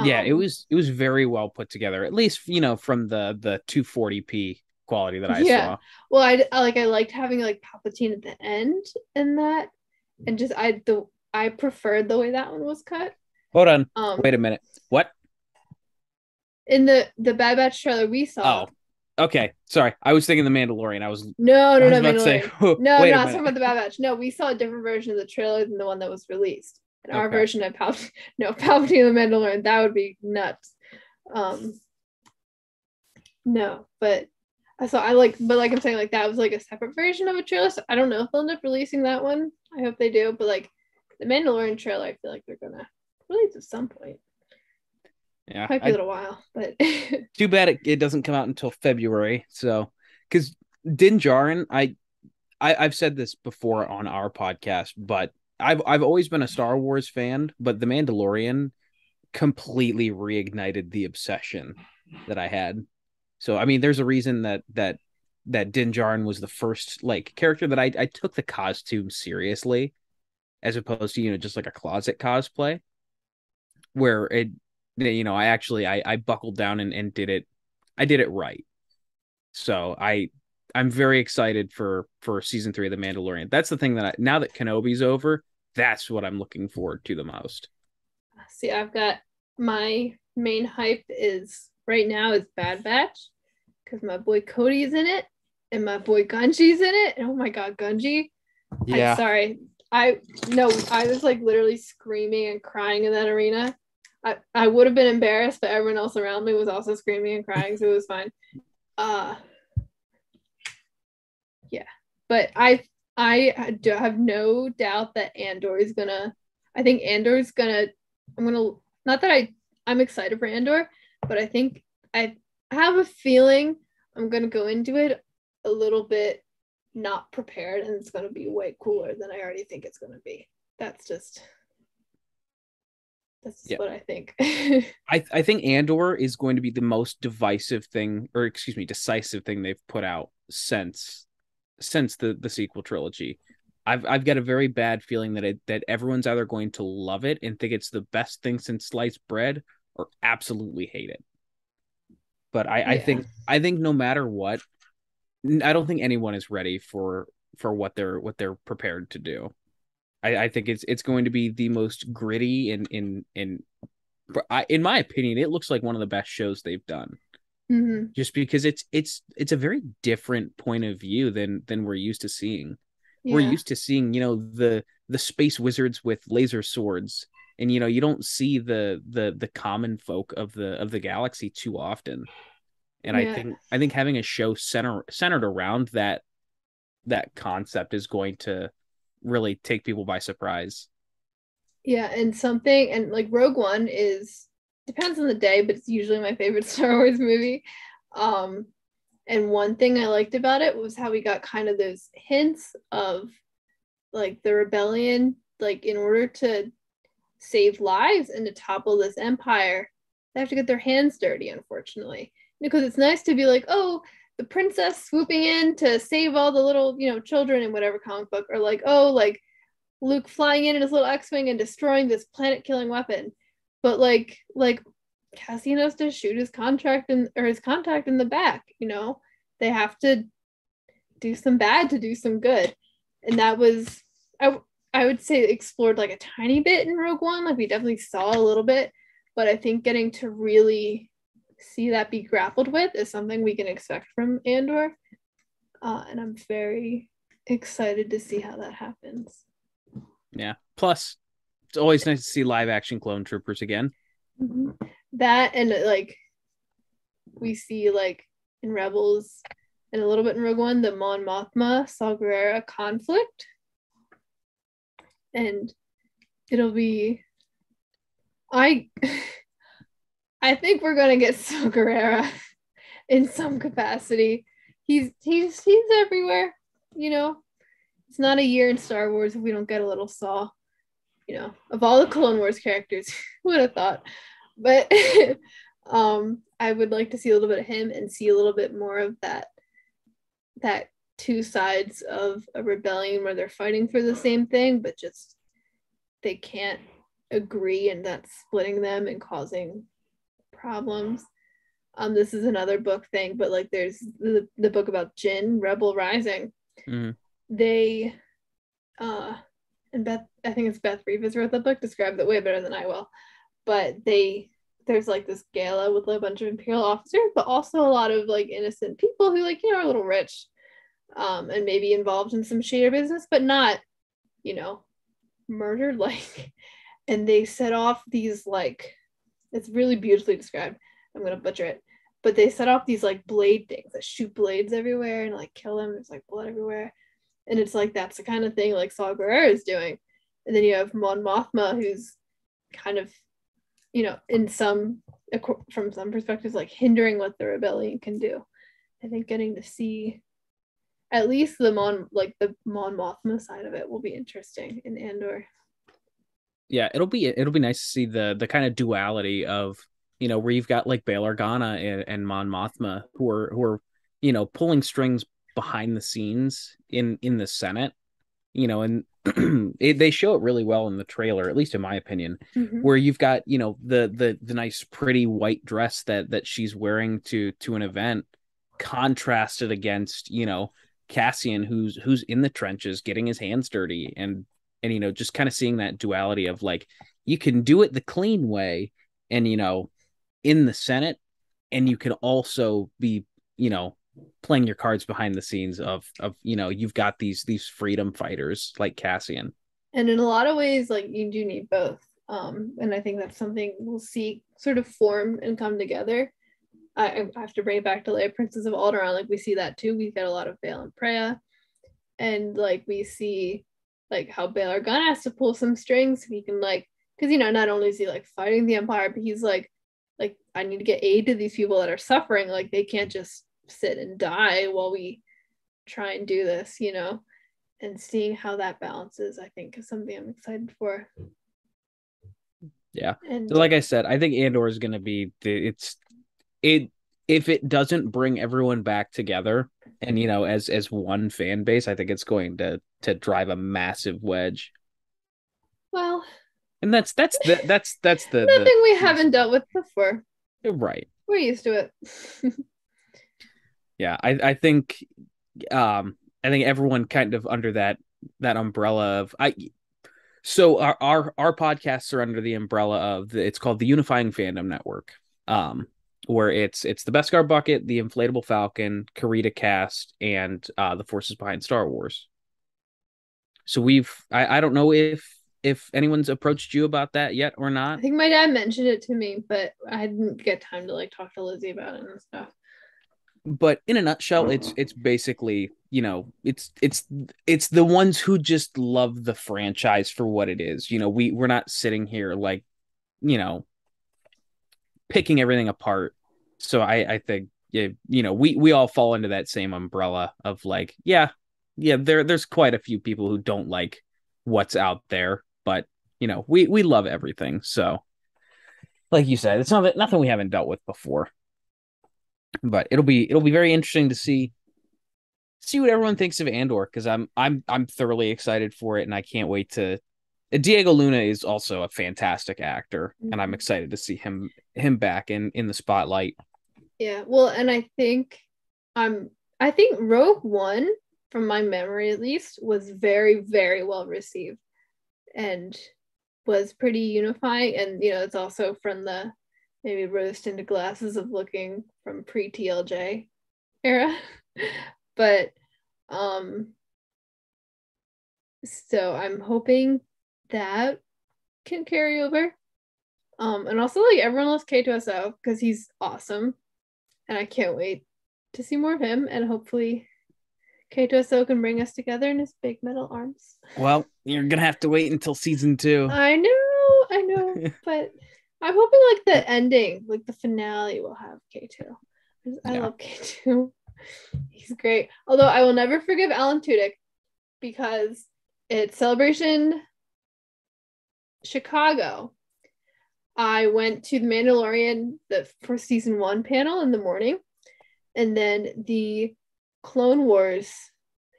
Yeah, it was very well put together, at least from the 240p quality that I saw. Well, I liked having like Palpatine at the end in that, and just I preferred the way that one was cut. Hold on, wait a minute. What? In the Bad Batch trailer we saw. Oh, okay. Sorry, I was thinking the Mandalorian. I was no, about Mandalorian. to say, no, wait no, a I'm minute. talking about the Bad Batch. No, we saw a different version of the trailer than the one that was released. And our version of Palpatine and the Mandalorian, that would be nuts. No, but so but like I'm saying, like that was like a separate version of a trailer. So I don't know if they'll end up releasing that one. I hope they do. But like the Mandalorian trailer, I feel like they're gonna release at some point. Yeah, might be a little while, but too bad it doesn't come out until February. So, because Din Djarin, I've said this before on our podcast, but I've always been a Star Wars fan, but The Mandalorian completely reignited the obsession that I had. So I mean, there's a reason that Din Djarin was the first like character that I took the costume seriously, as opposed to just like a closet cosplay, where I buckled down and did it. I did it right. So I'm very excited for season 3 of The Mandalorian. That's the thing that now that Kenobi's over, that's what I'm looking forward to the most. See, I've got my main hype is right now is Bad Batch, because my boy Cody's in it and my boy Gunji's in it. And oh my god, Gunji. Yeah. I was like literally screaming and crying in that arena. I would have been embarrassed, but everyone else around me was also screaming and crying, so it was fine. Yeah. But I have no doubt that Andor is gonna. I think Andor's gonna. Not that I'm excited for Andor, but I think I have a feeling I'm gonna go into it a little bit not prepared, and it's gonna be way cooler than I already think it's gonna be. That's just what I think. I think Andor is going to be the most decisive thing they've put out since the sequel trilogy. I've got a very bad feeling that everyone's either going to love it and think it's the best thing since sliced bread, or absolutely hate it. But I think no matter what, I don't think anyone is ready for what they're prepared to do. I think it's going to be the most gritty in my opinion, it looks like one of the best shows they've done. Mm-hmm. Just because it's a very different point of view than we're used to seeing. Yeah. We're used to seeing, the space wizards with laser swords, and you don't see the common folk of the galaxy too often. And I think having a show centered around that concept is going to really take people by surprise. Yeah, and like Rogue One depends on the day, but it's usually my favorite Star Wars movie. And one thing I liked about it was how we got kind of those hints of like the rebellion, like in order to save lives and to topple this empire, they have to get their hands dirty, unfortunately. Because it's nice to be like, oh, the princess swooping in to save all the little, children in whatever comic book, or like, oh, like Luke flying in his little X-Wing and destroying this planet-killing weapon. But like Cassian has to shoot his contact in the back, They have to do some bad to do some good. And that was I would say explored like a tiny bit in Rogue One. Like we definitely saw a little bit, but I think getting to really see that be grappled with is something we can expect from Andor. And I'm very excited to see how that happens. Yeah. Plus, it's always nice to see live action clone troopers again. Mm-hmm. That, and like we see like in Rebels and a little bit in Rogue One, the Mon Mothma Saw Gerrera conflict. And it'll be I I think we're gonna get Saw Gerrera in some capacity. He's everywhere, you know. It's not a year in Star Wars if we don't get a little Saw. You know, of all the Clone Wars characters, who would have thought? But I would like to see a little bit of him and see a little bit more of that two sides of a rebellion where they're fighting for the same thing, but just they can't agree, and that's splitting them and causing problems. This is another book thing, but like there's the book about Jin, Rebel Rising. Mm-hmm. They and Beth, I think it's Beth Rivas wrote the book, described it way better than I will. But there's like this gala with a bunch of Imperial officers, but also a lot of like innocent people who like, you know, are a little rich, and maybe involved in some shady business, but not, you know, murdered. Like, and they set off these like, it's really beautifully described. I'm gonna butcher it, but they set off these like blade things that shoot blades everywhere and like kill them. There's like blood everywhere. And it's like that's the kind of thing like Saw Gerrera is doing. And then you have Mon Mothma, who's kind of, you know, from some perspectives, like hindering what the rebellion can do. I think getting to see at least the Mon Mothma side of it will be interesting in Andor. Yeah, it'll be nice to see the kind of duality of, you know, where you've got like Bail Organa and Mon Mothma who are you know, pulling strings behind the scenes in the Senate, you know, and they show it really well in the trailer, at least in my opinion, where you've got, you know, the nice pretty white dress that she's wearing to an event contrasted against, you know, Cassian who's in the trenches getting his hands dirty, and you know, just kind of seeing that duality of like, you can do it the clean way and, you know, in the Senate, and you can also be, you know, playing your cards behind the scenes of you know, you've got these freedom fighters like Cassian. And in a lot of ways, like you do need both. And I think that's something we'll see sort of form and come together. I have to bring it back to Leia, Princess of Alderaan. Like we see that too. We get a lot of Bail and Preya, and like we see like how Bail Organa has to pull some strings. He can like, because you know, not only is he like fighting the Empire, but he's like I need to get aid to these people that are suffering. Like they can't just sit and die while we try and do this, you know. And seeing how that balances, I think, is something I'm excited for. Yeah, and like I said, I think Andor is going to be if it doesn't bring everyone back together and, you know, as one fan base, I think it's going to drive a massive wedge. Well, and that's the nothing we haven't dealt with before. Right. We're used to it. Yeah, I think everyone kind of under that umbrella of so our podcasts are under the umbrella of it's called the Unifying Fandom Network, where it's the Beskar Bucket, the Inflatable Falcon, Karita Cast, and the Forces Behind Star Wars. So I don't know if anyone's approached you about that yet or not. I think my dad mentioned it to me, but I didn't get time to like talk to Lizzie about it and stuff. But in a nutshell, it's basically, you know, it's the ones who just love the franchise for what it is. You know, we're not sitting here like, you know, picking everything apart. So I think, you know, we all fall into that same umbrella of like, yeah, there's quite a few people who don't like what's out there, but you know, we love everything. So like you said, it's nothing we haven't dealt with before. But it'll be very interesting to see what everyone thinks of Andor, because I'm thoroughly excited for it, and I can't wait to. Diego Luna is also a fantastic actor, and I'm excited to see him back in the spotlight. Yeah, well, and I think Rogue One, from my memory at least, was very, very well received and was pretty unifying. And you know, it's also from the maybe rose-tinted glasses of looking from pre-TLJ era. But so I'm hoping that can carry over. And also like everyone loves K2SO because he's awesome. And I can't wait to see more of him, and hopefully K2SO can bring us together in his big metal arms. Well, you're gonna have to wait until season 2. I know, but I'm hoping like the ending, like the finale, will have K2. I love K2. He's great. Although I will never forgive Alan Tudyk because it's Celebration Chicago. I went to the Mandalorian for season 1 panel in the morning, and then the Clone Wars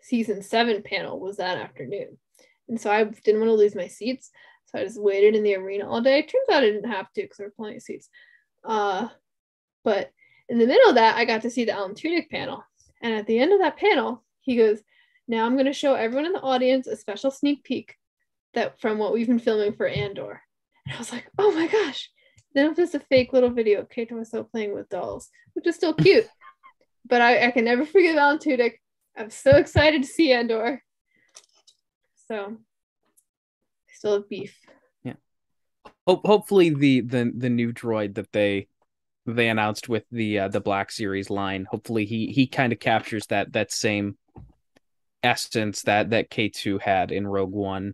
season 7 panel was that afternoon. And so I didn't want to lose my seats. So I just waited in the arena all day. Turns out I didn't have to because there were plenty of seats. But in the middle of that, I got to see the Alan Tudyk panel. And at the end of that panel, he goes, now I'm going to show everyone in the audience a special sneak peek that from what we've been filming for Andor. And I was like, oh my gosh. Then it was just a fake little video of Kato was still playing with dolls, which is still cute. But I can never forgive Alan Tudyk. I'm so excited to see Andor. So I still have beef. Yeah. Hopefully the new droid that they announced with the Black Series line, hopefully he kind of captures that same essence that K2 had in Rogue One.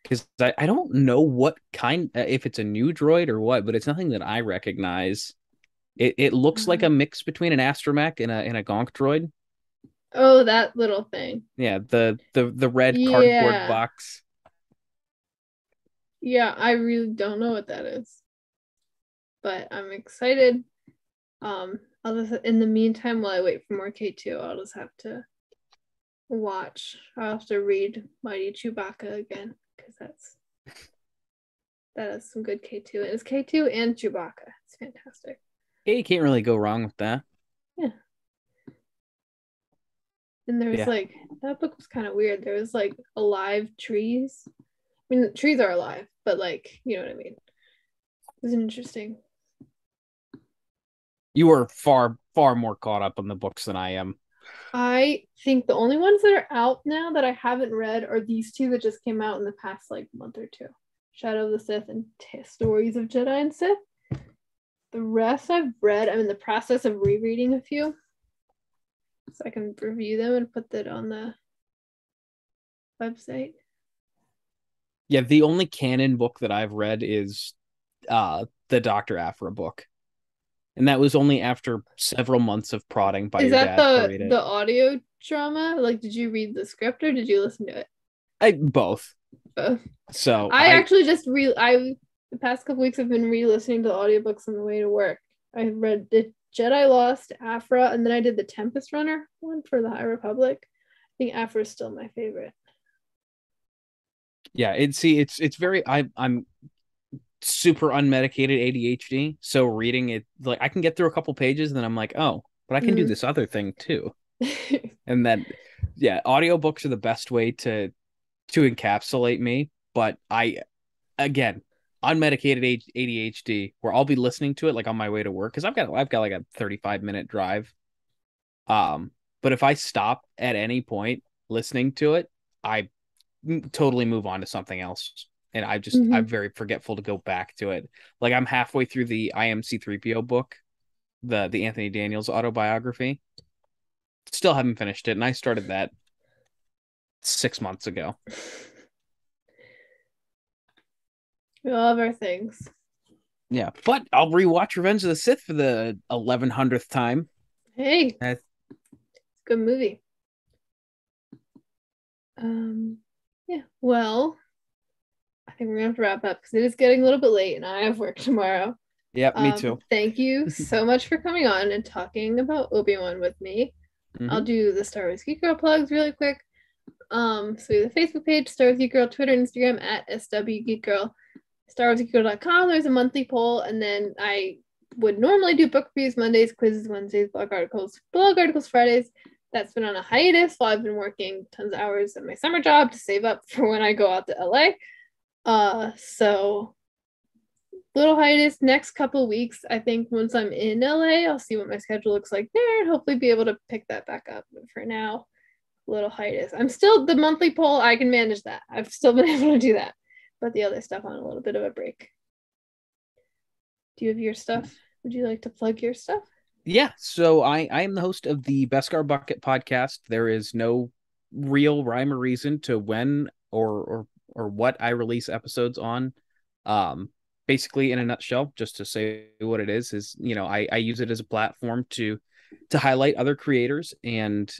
Because I don't know what kind, if it's a new droid or what, but it's nothing that I recognize. It looks like a mix between an astromech and a gonk droid. Oh, that little thing. Yeah, the red cardboard box. Yeah, I really don't know what that is, but I'm excited. I'll just, in the meantime, while I wait for more K2, I'll just have to watch. I'll have to read Mighty Chewbacca again because that is some good K2. And it's K2 and Chewbacca. It's fantastic. Yeah, you can't really go wrong with that. Yeah. And there was like, that book was kind of weird. There was like alive trees. I mean, the trees are alive, but like, you know what I mean? It was interesting. You are far more caught up on the books than I am. I think the only ones that are out now that I haven't read are these two that just came out in the past like month or two. Shadow of the Sith and Stories of Jedi and Sith. The rest I've read. I'm in the process of rereading a few, so I can review them and put that on the website. Yeah, the only canon book that I've read is the Dr. Aphra book. And that was only after several months of prodding by your dad to read it. Is that the audio drama? Like, did you read the script or did you listen to it? Both. So I actually just the past couple weeks I've been re-listening to the audiobooks on the way to work. I read the Jedi Lost, Aphra, and then I did the Tempest Runner one for the High Republic. I think Aphra is still my favorite. Yeah, it's very I'm super unmedicated ADHD, so reading it, like I can get through a couple pages and then I'm like, oh, but I can do this other thing too. And then audiobooks are the best way to encapsulate me, but again, unmedicated ADHD where I'll be listening to it like on my way to work because I've got like a 35-minute drive. But if I stop at any point listening to it, I totally move on to something else. And I'm very forgetful to go back to it. Like I'm halfway through the I Am C-3PO book, the Anthony Daniels autobiography. Still haven't finished it, and I started that 6 months ago. We all have our things. Yeah, but I'll rewatch Revenge of the Sith for the 1100th time. Hey, it's a good movie. Yeah, well, I think we're gonna have to wrap up because it is getting a little bit late and I have work tomorrow. Yeah, me too. Thank you so much for coming on and talking about Obi-Wan with me. I'll do the Star Wars Geek Girl plugs really quick. So we have the Facebook page, Star Wars Geek Girl, Twitter and Instagram at SW Geek Girl, StarWarsGeekGirl.com. There's a monthly poll, and then I would normally do book reviews Mondays, quizzes Wednesdays, blog articles Fridays. That's been on a hiatus while I've been working tons of hours at my summer job to save up for when I go out to LA. So little hiatus next couple weeks. I think once I'm in LA, I'll see what my schedule looks like there and hopefully be able to pick that back up. But for now, little hiatus. I'm still the monthly poll. I can manage that. I've still been able to do that, but the other stuff on a little bit of a break. Do you have your stuff? Would you like to plug your stuff? Yeah. So I am the host of the Beskar Bucket podcast. There is no real rhyme or reason to when or what I release episodes on. basically, in a nutshell, just to say what it is, I use it as a platform to highlight other creators and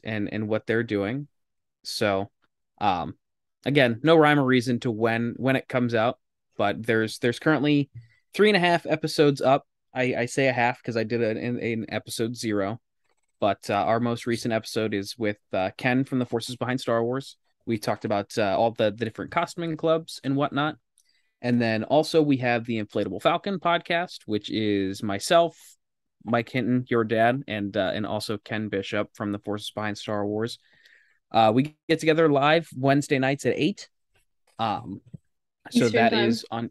what they're doing. So, again, no rhyme or reason to when it comes out, but there's currently 3.5 episodes up. I say a half because I did it in episode 0, but our most recent episode is with Ken from the Forces Behind Star Wars. We talked about all the different costuming clubs and whatnot. And then also we have the Inflatable Falcon podcast, which is myself, Mike Hinton, your dad, and also Ken Bishop from the Forces Behind Star Wars. We get together live Wednesday nights at 8. So Eastern that time. is on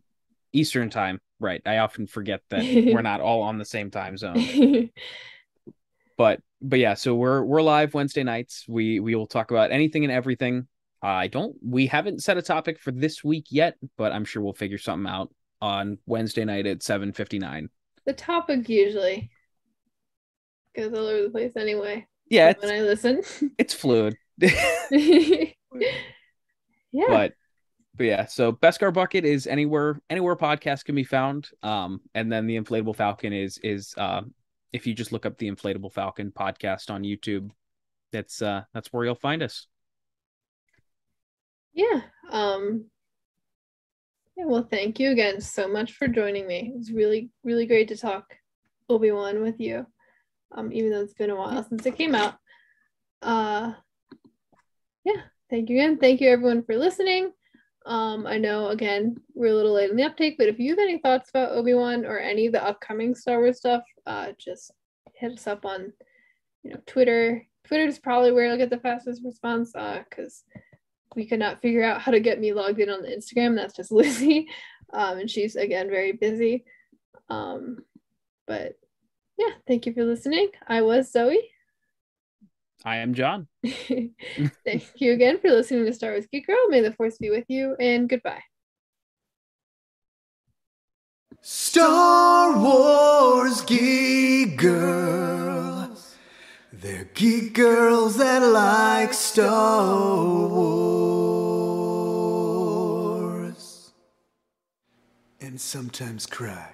Eastern time, right? I often forget that we're not all on the same time zone. But yeah, so we're live Wednesday nights. We will talk about anything and everything. We haven't set a topic for this week yet, but I'm sure we'll figure something out on Wednesday night at 7:59. The topic usually goes all over the place anyway. Yeah, when I listen, it's fluid. Yeah. But yeah, so Beskar Bucket is anywhere podcasts can be found. And then the Inflatable Falcon is if you just look up the Inflatable Falcon podcast on YouTube, that's where you'll find us. Yeah. Yeah, well, thank you again so much for joining me. It was really, really great to talk Obi-Wan with you. Even though it's been a while since it came out. Yeah, thank you again. Thank you everyone for listening. I know again we're a little late in the uptake, but if you have any thoughts about Obi-Wan or any of the upcoming Star Wars stuff, just hit us up on Twitter. Twitter is probably where I'll get the fastest response, because we could not figure out how to get me logged in on the Instagram. That's just Lizzie. And she's again very busy. But yeah, thank you for listening. I was Zoe. I am John. Thank you again for listening to Star Wars Geek Girl. May the Force be with you, and goodbye. Star Wars Geek Girls. They're geek girls that like Star Wars. And sometimes cry.